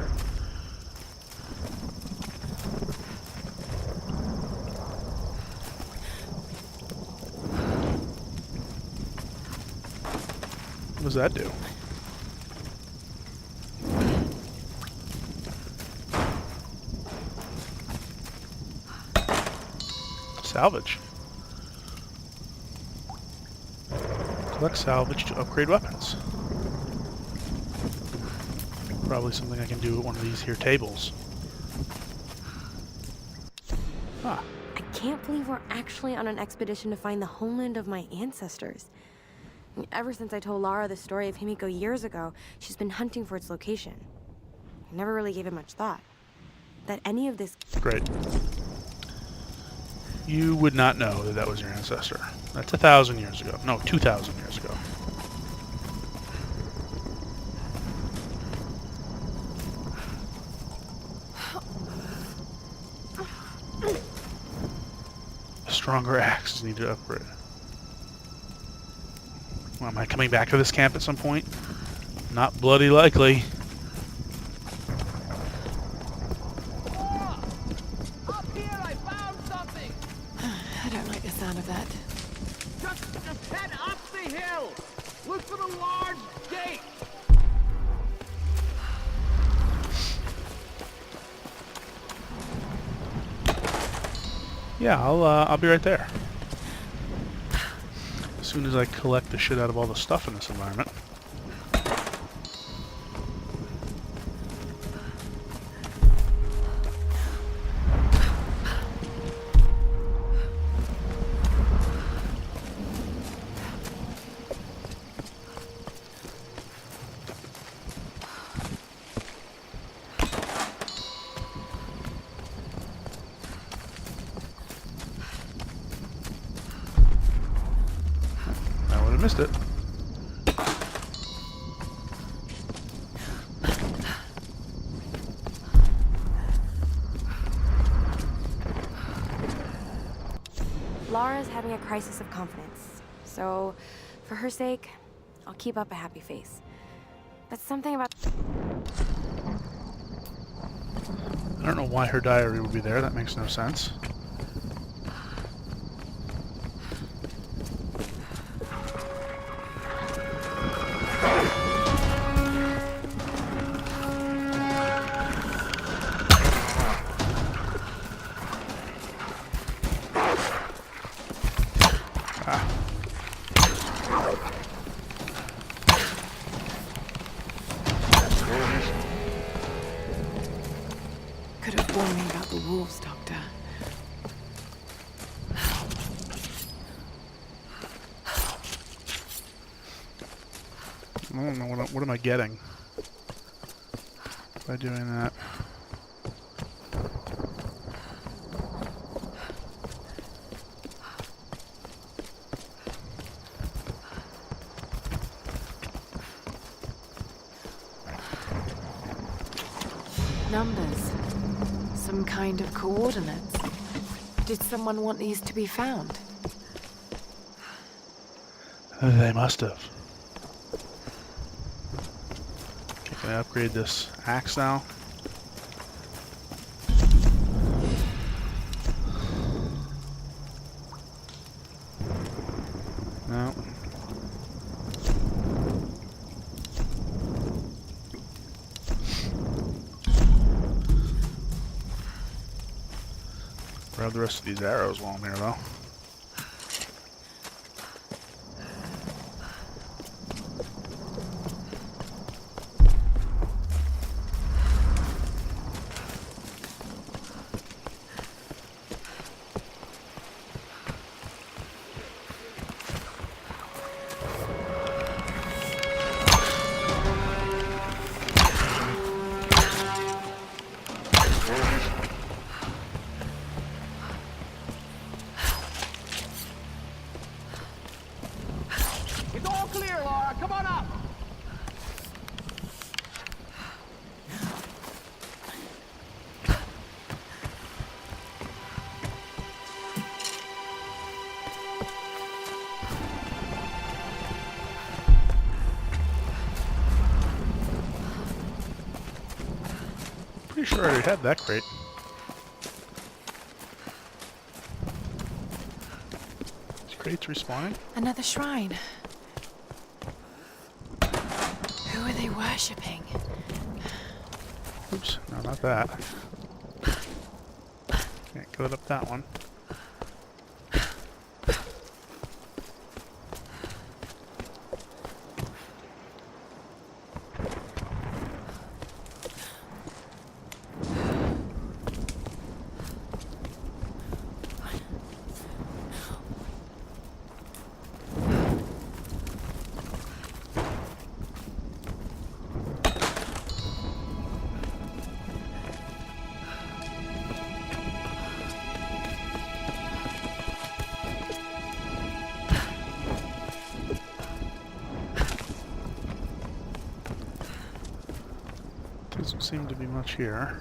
What does that do? Salvage. Collect salvage to upgrade weapons. Probably something I can do at one of these here tables. Ah. I can't believe we're actually on an expedition to find the homeland of my ancestors. Ever since I told Lara the story of Himiko years ago, she's been hunting for its location. I never really gave it much thought. That any of this... Great. You would not know that that was your ancestor. That's 1,000 years ago. No, 2,000 years ago. A stronger axe is needed to upgrade. Well, am I coming back to this camp at some point? Not bloody likely. Up here, I found something. I don't like the sound of that. Just head up the hill. Look for the large gate. Yeah, I'll be right there. As soon as I collect the shit out of all the stuff in this environment. Missed it. Lara's having a crisis of confidence. So, for her sake, I'll keep up a happy face. But something about... I don't know why her diary would be there. That makes no sense. Could have warned me about the wolves, Doctor. I don't know what am I getting by doing that. Numbers. Some kind of coordinates. Did someone want these to be found? They must have. Okay, can I upgrade this axe now? No. Grab the rest of these arrows while I'm here, though. It's all clear, Laura. Come on up. Pretty sure I already had that crate. These crates respawning? Another shrine. Who are they worshipping? Oops, no, not that. Can't get it up that one. Doesn't seem to be much here.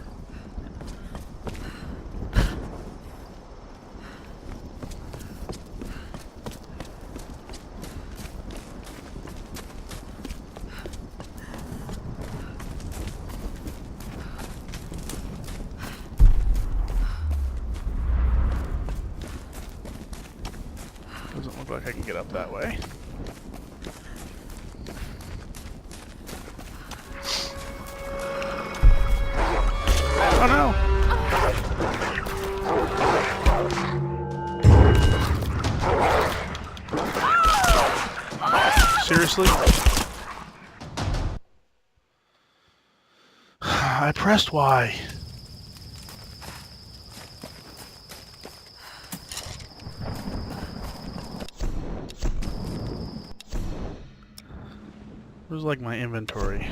Doesn't look like I can get up that way. Oh no! Seriously? I pressed Y. Where's like my inventory?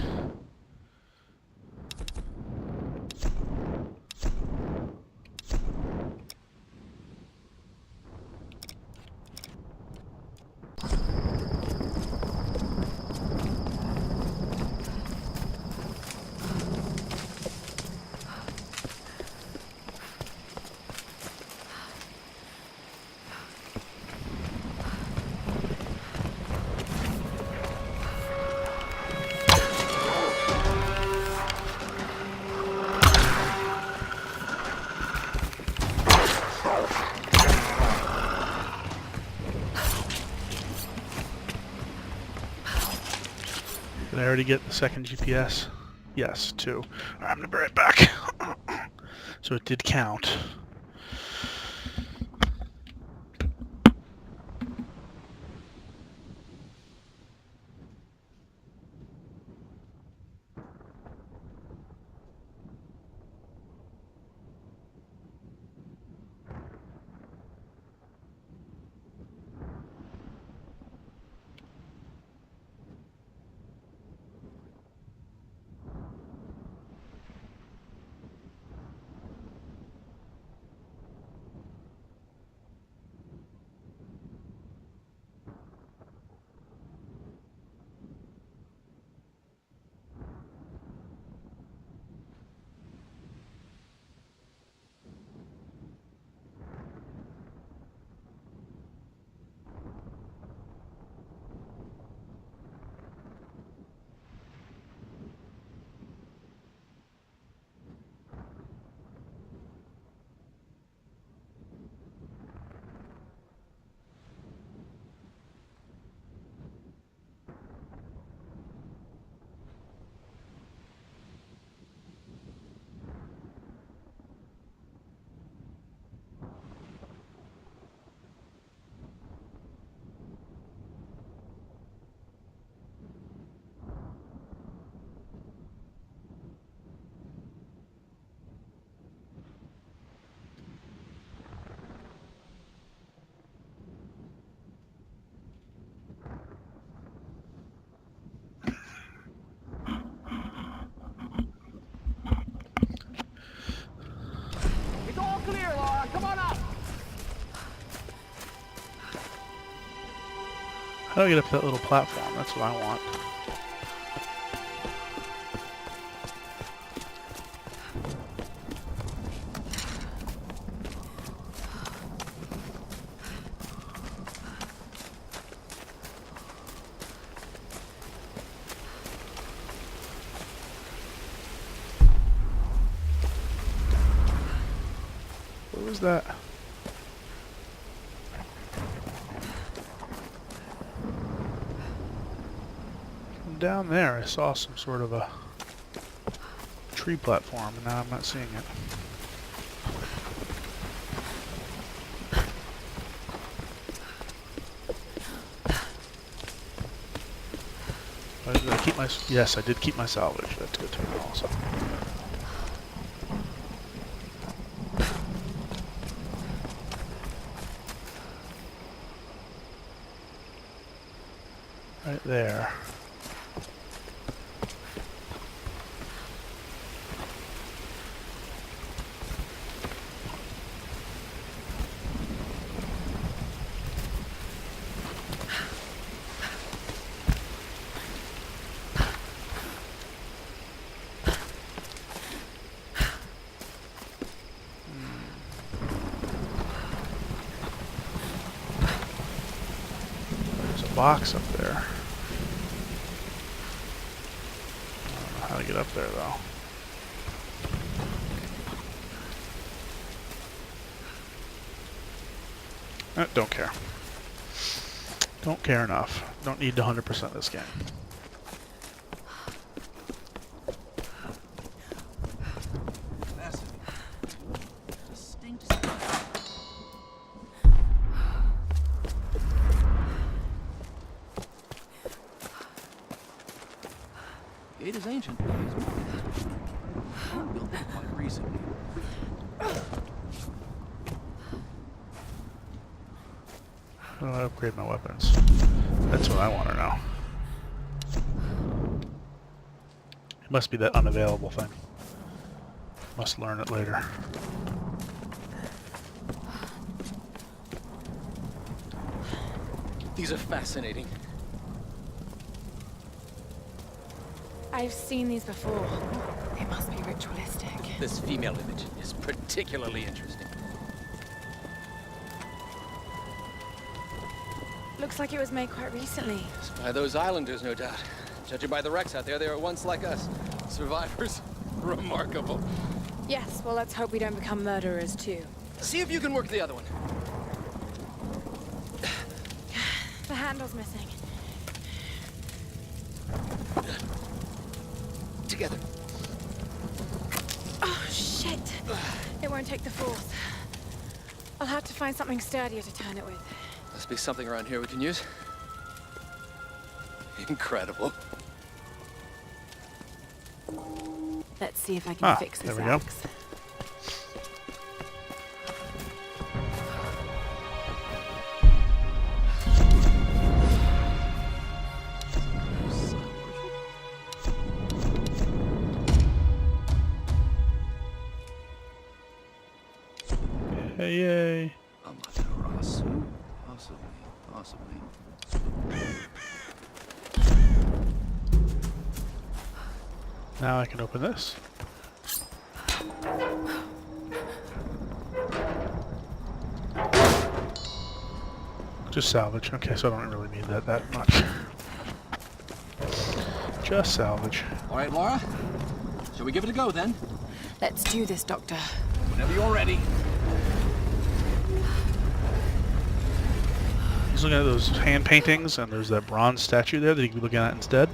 Did I already get the second GPS? Yes, 2. Alright, I'm gonna be right back. So it did count. It's all clear, Laura. Come on up. How do I get up to that little platform? That's what I want. What was that? Down there I saw some sort of a tree platform, and now I'm not seeing it. Did I keep my... Yes, I did keep my salvage. That's good to know also. Right there. There's a box up there. I don't know how to get up there though. Don't care. Don't care enough. Don't need to 100% this game. It is ancient. Built quite recently. How do I upgrade my weapons? That's what I want to know. It must be that unavailable thing. Must learn it later. These are fascinating. I've seen these before. They must be ritualistic. This female image is particularly interesting. Looks like it was made quite recently. By those islanders, no doubt. Judging by the wrecks out there, they were once like us. Survivors. Remarkable. Yes, well, let's hope we don't become murderers, too. See if you can work the other one. The handle's missing. together. Oh, shit. It won't take the force. I'll have to find something sturdier to turn it with. Must be something around here we can use. Incredible. Let's see if I can fix this there we go. axe. Hey, yay. Amaterasu? Possibly. Now I can open this. Just salvage. Okay, so I don't really need that much. Just salvage. All right, Lara. Shall we give it a go then? Let's do this, Doctor. Whenever you're ready. He's looking at those hand paintings, and there's that bronze statue there that he could be looking at instead.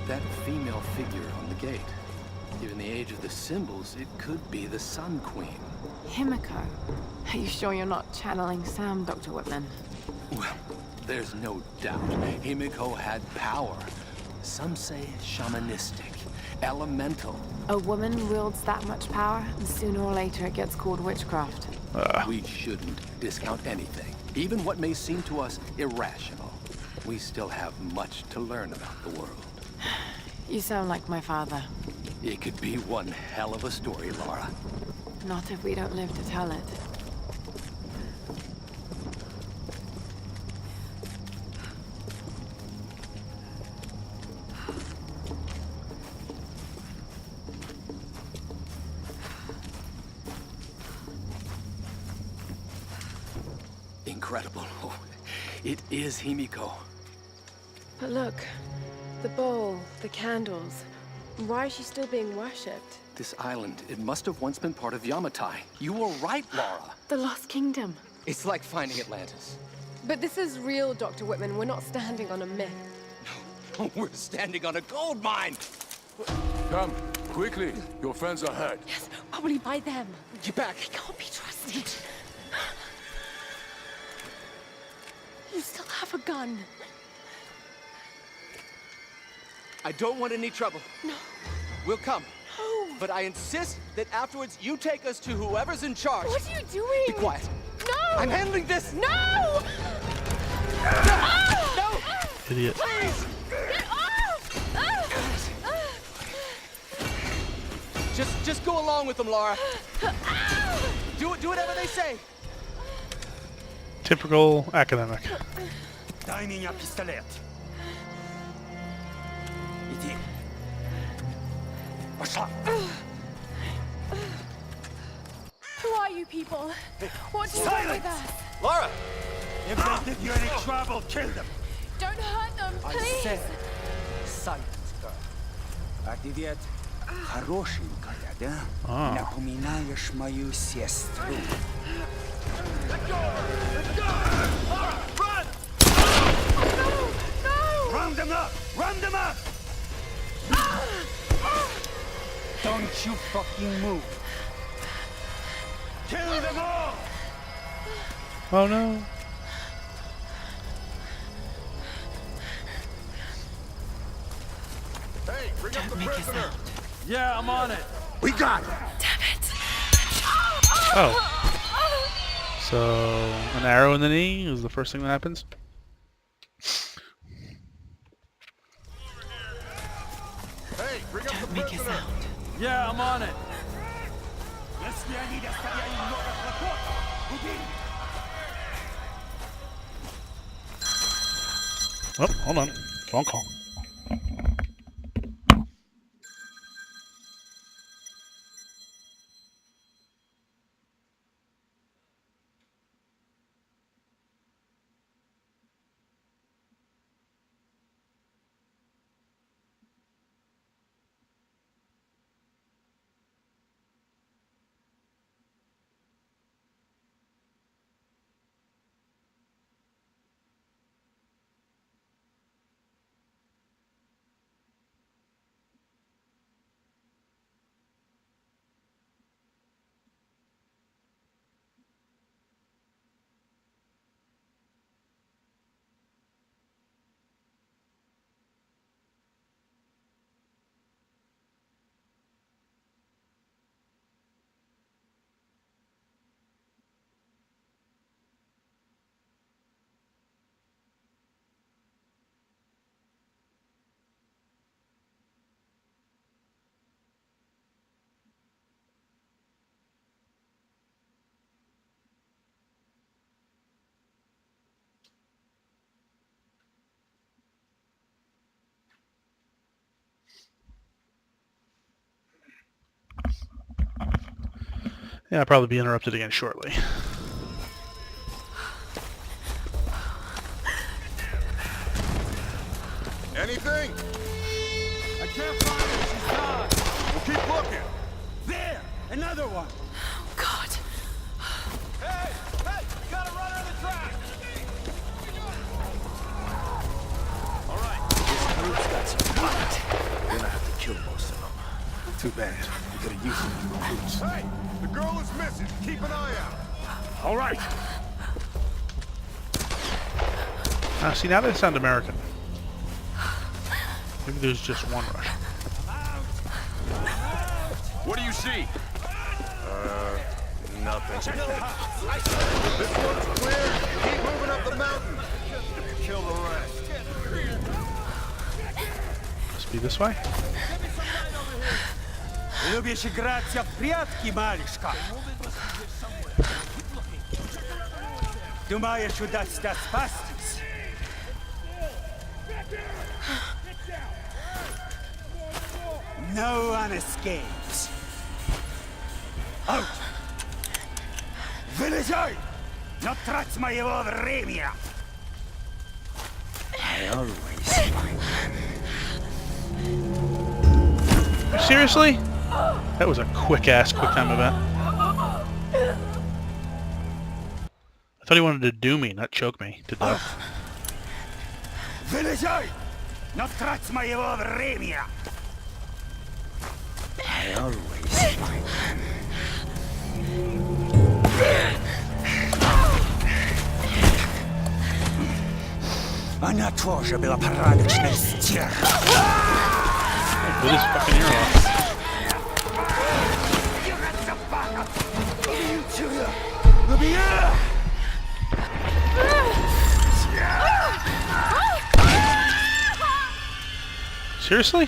That female figure on the gate. Given the age of the symbols, it could be the Sun Queen. Himiko. Are you sure you're not channeling Sam, Dr. Whitman? Well, there's no doubt. Himiko had power. Some say shamanistic, elemental. A woman wields that much power, and sooner or later it gets called witchcraft. We shouldn't discount anything, even what may seem to us irrational. We still have much to learn about the world. You sound like my father. It could be one hell of a story, Lara. Not if we don't live to tell it. Incredible. Oh, it is Himiko. But look, the bowl, the candles. Why is she still being worshipped? This island, it must have once been part of Yamatai. You were right, Lara. The Lost Kingdom. It's like finding Atlantis. But this is real, Dr. Whitman. We're not standing on a myth. We're standing on a gold mine! Come, quickly. Your friends are hurt. Yes, probably by them. Get back! They can't be trusted. You still have a gun. I don't want any trouble. No. We'll come. No. But I insist that afterwards you take us to whoever's in charge. What are you doing? Be quiet. No! I'm handling this! No! No! Idiot. Please! Get off! Just go along with them, Lara. Do whatever they say. Typical academic. Дай меня пистолет. Иди. Пошла. Who are you people? What do you want with us? Lara! If they give you any trouble, kill them. Don't hurt them, I please. said, silence, girl. А ты ведь хорошенькая, да? Напоминаешь мою сестру. Run! No! Round them up! Round them up! Don't you fucking move! Kill them all! Oh no. Hey, bring up the Make a prisoner. sound. Yeah, I'm on it. We got it! Damn it. Oh. So, an arrow in the knee is the first thing that happens? Hey, bring up the Don't make a prisoner. sound. Yeah, I'm on it. Если они доставляют много хлопот, убей! Oh, hold on. Phone call. Yeah, I'll probably be interrupted again shortly. Anything? I can't find her. She's gone. We'll keep looking. There! Another one! God. Hey! Hey! Gotta run her on the track! All right. This group's got some fight. We're gonna have to kill most of them. Too bad. We could have used some new recruits. Hey! The girl is missing. Keep an eye out. All right. See, now they sound American. Maybe there's just one Russian. What do you see? Nothing. This one's clear. Keep moving up the mountain. Kill the rest. Must be this way? Любишь играться в прятки, малышка? Думаешь, удастся спастись? No one escapes. Out! Вылезай! Но трать моего времени! I always Seriously? That was a quick-ass quick-time event. I thought he wanted to do me, not choke me to death. Вылезай! Но трать моего времени! I always Она тоже была порядочной стервой. With his fucking ear off. Seriously?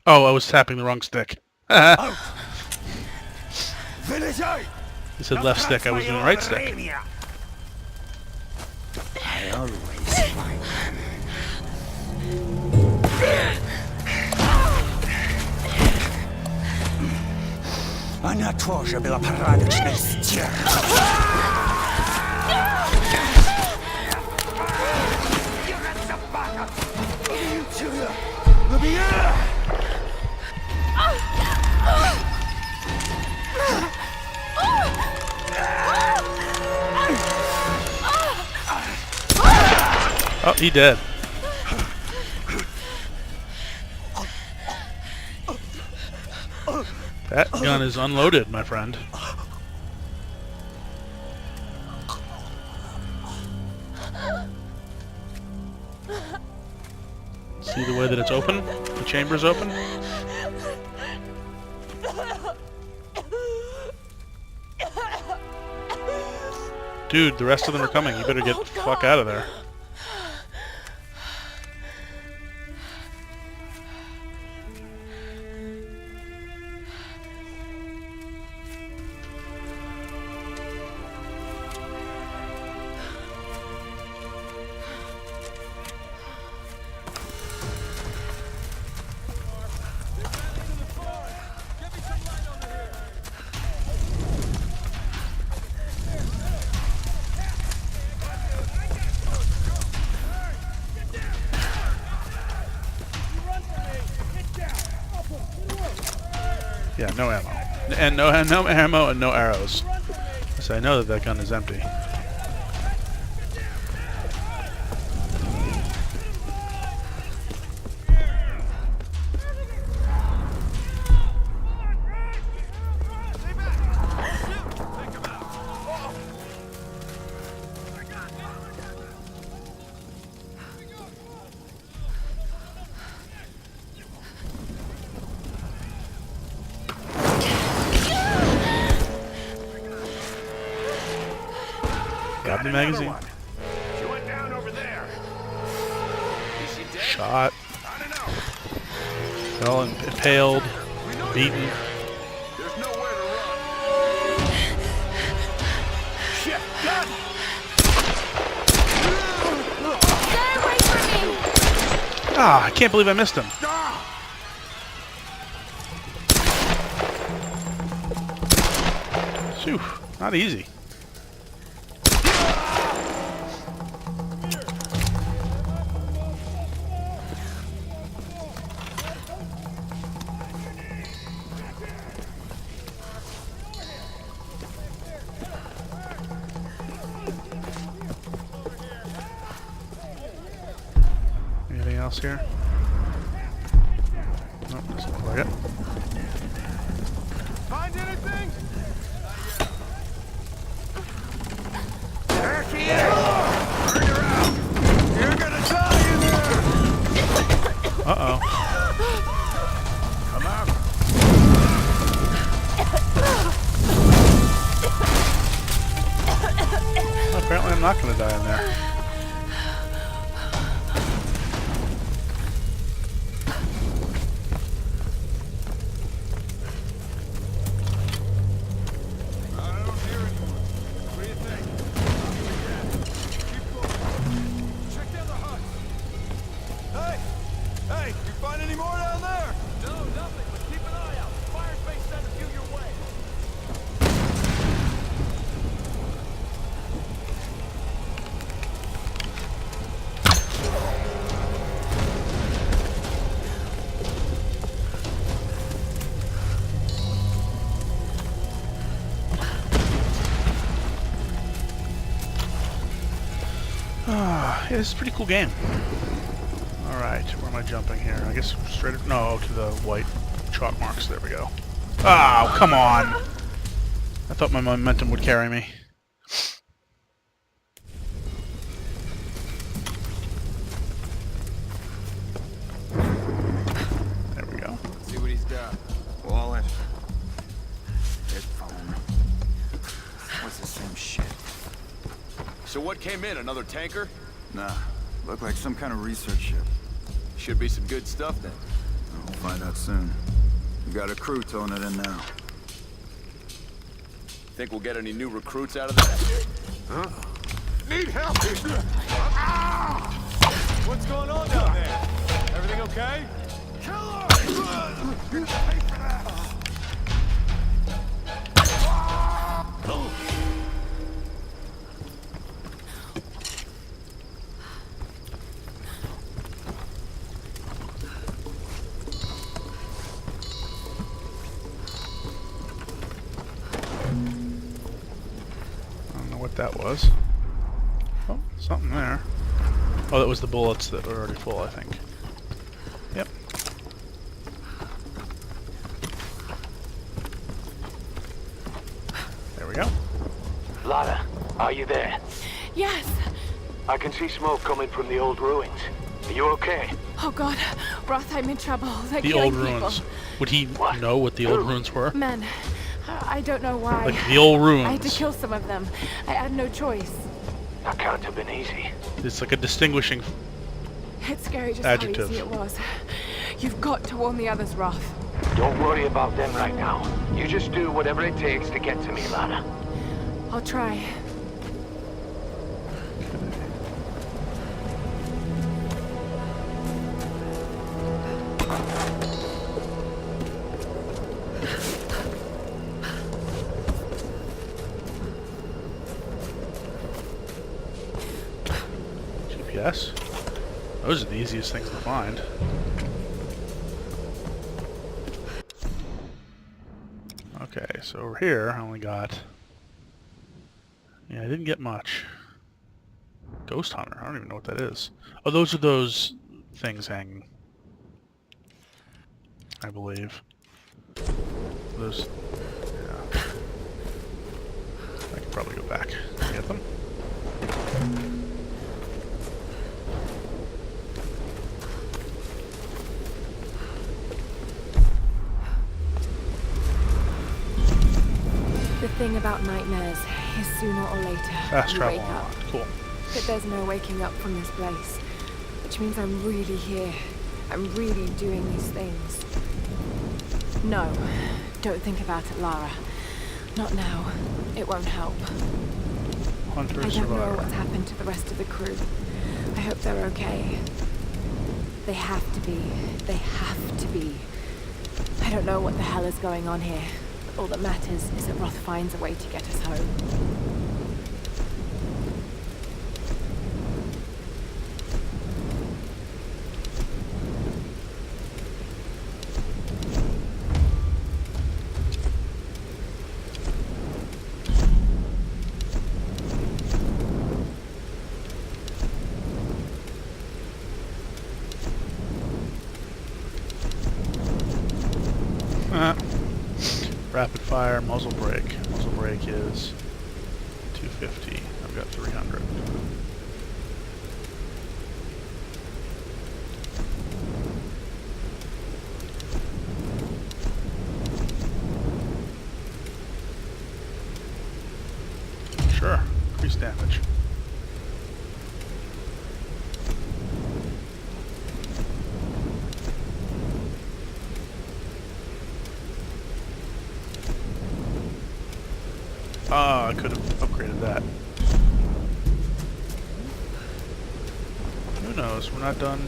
Oh, I was tapping the wrong stick. He said left stick, I was doing right stick. I always Она тоже была порядочной стервой. Oh, he dead. That gun is unloaded, my friend. See the way that it's open? The chamber's open? Dude, the rest of them are coming. You better get the fuck out of there. Yeah, no ammo. And no ammo and no arrows. So I know that that gun is empty. Grab the magazine. She went down over there. Is she dead? Shot. I don't know. They're all impaled, beaten. There's nowhere to run. Shit! Gun! Get away from me! Ah, I can't believe I missed him. Phew, not easy. Anything else here? Nope, doesn't look like it. Find anything? There she is! Burn her out! You're gonna die in there! Uh-oh. Come out! Well, apparently I'm not gonna die in there. Hey, you find any more down there? No, nothing, but keep an eye out. Fire space sent a few your way. Yeah, this is a pretty cool game. Alright, where am I jumping here? I guess straight... No, to the white chalk marks. There we go. Oh, come on! I thought my momentum would carry me. There we go. See what he's got. Wallet. Headphone. What's the same shit? So what came in? Another tanker? Nah. Looked like some kind of research ship. Should be some good stuff then. We'll find out soon. We got a crew towing it in now. Think we'll get any new recruits out of that? Huh? Need help! What's going on down there? Everything okay? Kill her! You're gonna pay for that! That was. Oh, something there. Oh, that was the bullets that were already full, I think. Yep. There we go. Lara, are you there? Yes. I can see smoke coming from the old ruins. Are you okay? Oh God, Roth, I'm in trouble. They're The killing old ruins. people. Would he know what the old ruins were? Men, I don't know why. Like the old ruins. I had to kill some of them. I had no choice. That can't have been easy. It's like a distinguishing It's scary just adjective. how easy it was. You've got to warn the others, Roth. Don't worry about them right now. You just do whatever it takes to get to me, Lara. I'll try. GPS. Those are the easiest things to find. Okay, so over here I only got... Yeah, I didn't get much. Ghost Hunter, I don't even know what that is. Oh, those are those things hanging. I believe. Those... Yeah. I can probably go back and get them. The thing about nightmares is sooner or later Fast you travel wake up. unlocked. Cool. But there's no waking up from this place. Which means I'm really here. I'm really doing these things. No, don't think about it, Lara. Not now. It won't help. Hunter I don't survivor. know what's happened to the rest of the crew. I hope they're okay. They have to be. They have to be. I don't know what the hell is going on here. All that matters is that Roth finds a way to get us home. Rapid fire, muzzle brake. Muzzle brake is 250. I've got 300. Sure, increase damage. I could have upgraded that. Who knows? We're not done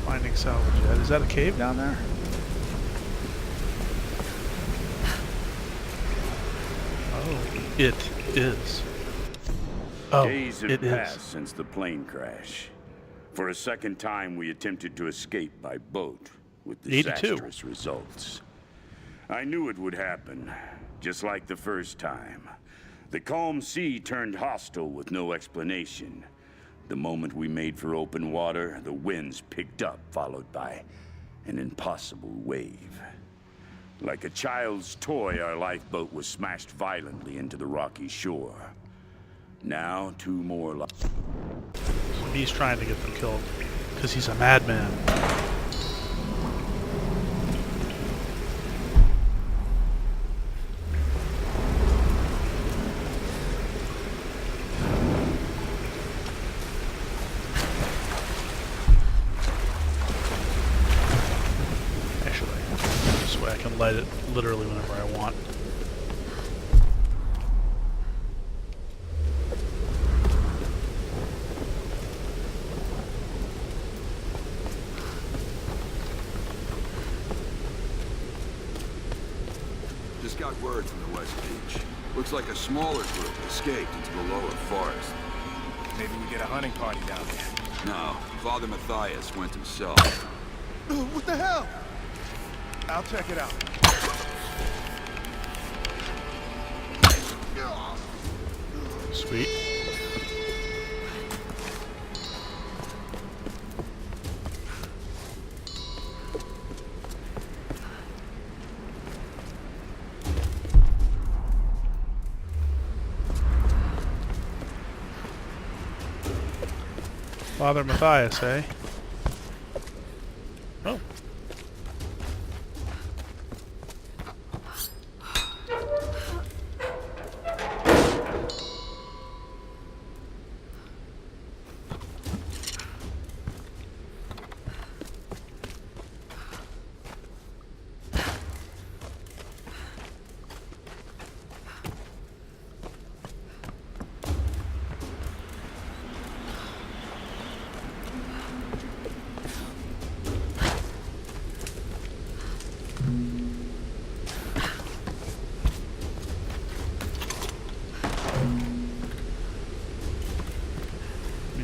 finding salvage yet. Is that a cave down there? Oh, it is. Oh, Days have it passed is. since the plane crash. For a second time, we attempted to escape by boat with 82. disastrous results. I knew it would happen, just like the first time. The calm sea turned hostile with no explanation. The moment we made for open water, the winds picked up, followed by an impossible wave. Like a child's toy, our lifeboat was smashed violently into the rocky shore. Now, 2 more He's trying to get them killed because he's a madman. I can light it literally whenever I want. Just got word from the West Beach. Looks like a smaller group escaped into the lower forest. Maybe we get a hunting party down there. No, Father Matthias went himself. What the hell? I'll check it out. Sweet. Father Matthias, eh? Oh.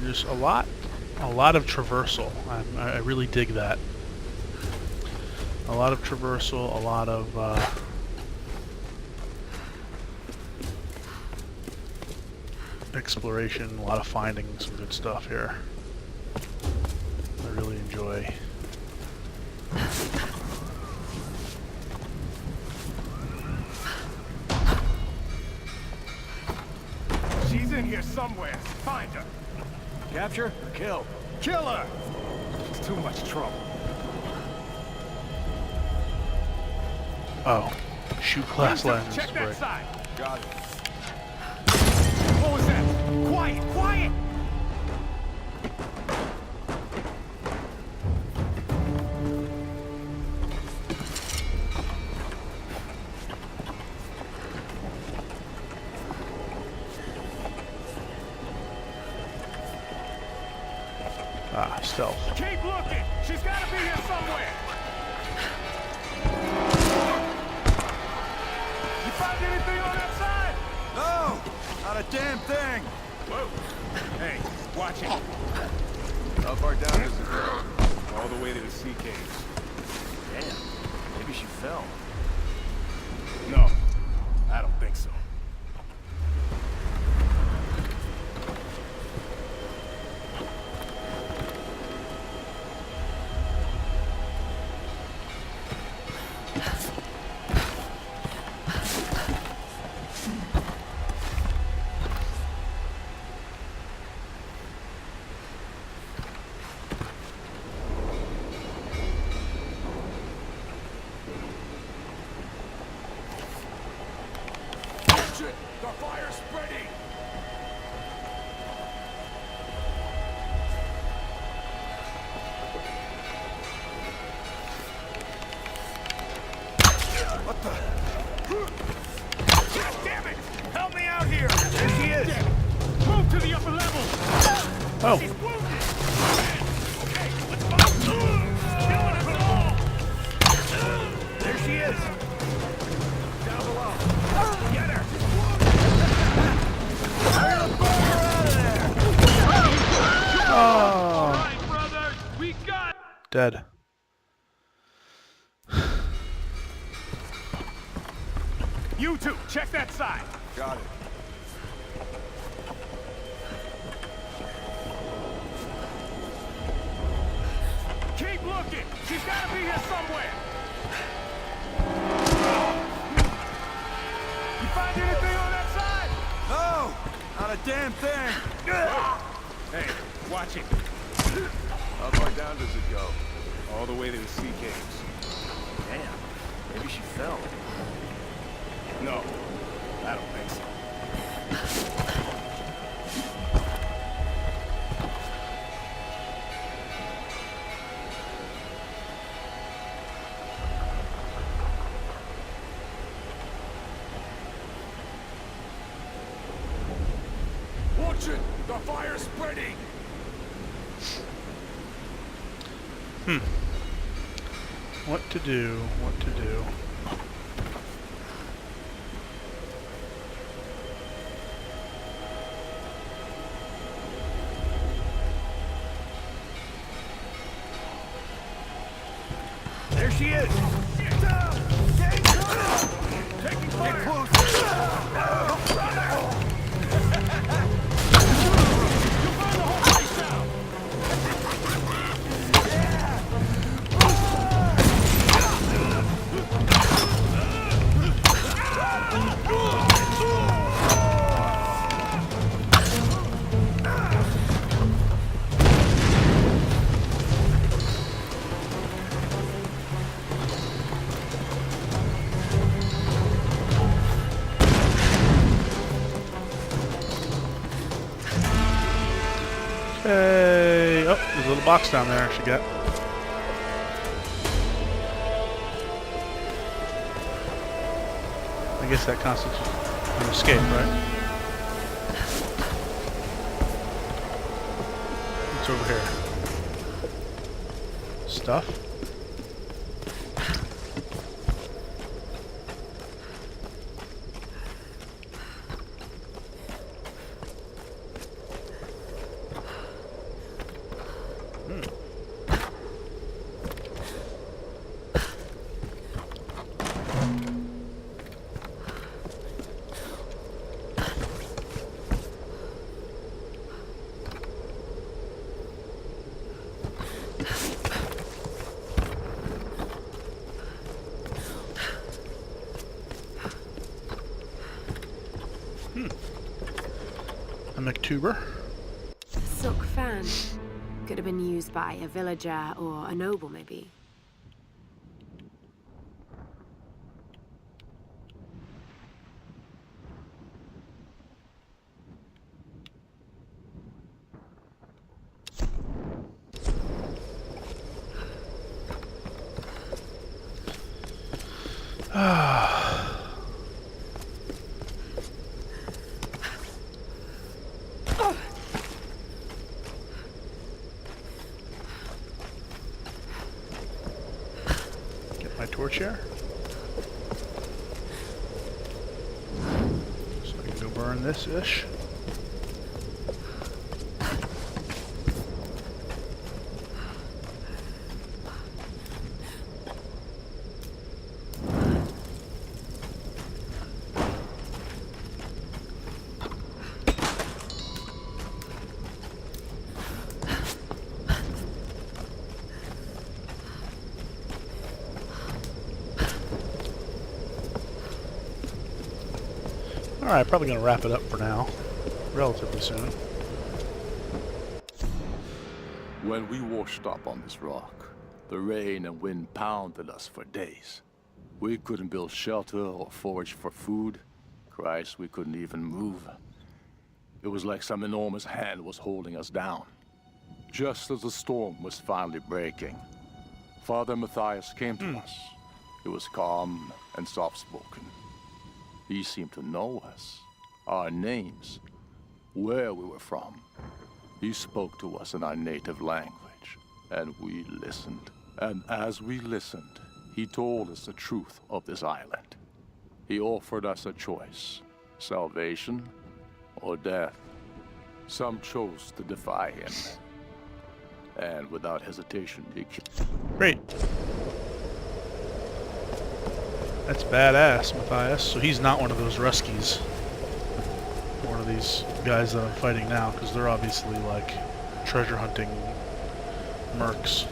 There's a lot of traversal. I really dig that. A lot of traversal, a lot of exploration, a lot of finding some good stuff here. I really enjoy. She's in here somewhere. Find her. Capture or kill? Kill her! It's too much trouble. Oh, shoot glass lenses. Check that Right. side. Got it. What was that? Quiet! Quiet! Ah, stealth. Keep looking! She's gotta be here somewhere! find anything on that side? No! Not a damn thing! Whoa! Hey, watch it. How far down does it go? All the way to the sea caves. Damn. Maybe she fell. No, I don't think so. The fire's spreading! What the? God damn it! Help me out here! There she is! Move to the upper level! Oh. She's wounded! Okay, let's fight! Killing us all! There she is! Down below! Get her! I'm gonna burn her out of there! Oh. All right, brother! We got... Dead. You two, check that side! Got it. Keep looking! She's gotta be here somewhere! You find anything on that side? No! Not a damn thing! Hey, watch it. How far down does it go? All the way to the sea caves. Damn. Maybe she fell. No, I don't think so. Watch it! The fire's spreading! What to do? What to do? There she is! Get down! Get down! Taking fire! Get close! You'll burn the whole place down! Hey! Oh, there's a little box down there I should get. I guess that constitutes an escape, right? What's over here? Stuff? A McTuber. Silk fan. Could have been used by a villager or a noble, maybe. Get my torch here. burn this-ish. Alright, probably going to wrap it up for now. Relatively soon. When we washed up on this rock, the rain and wind pounded us for days. We couldn't build shelter or forage for food. Christ, we couldn't even move. It was like some enormous hand was holding us down. Just as the storm was finally breaking, Father Matthias came to us. He was calm and soft-spoken. He seemed to know us, our names, where we were from. He spoke to us in our native language, and we listened. And as we listened, he told us the truth of this island. He offered us a choice, salvation or death. Some chose to defy him, and without hesitation, he killed. Great. That's badass, Matthias. So he's not one of those Ruskies. One of these guys that I'm fighting now, because they're obviously like treasure hunting mercs.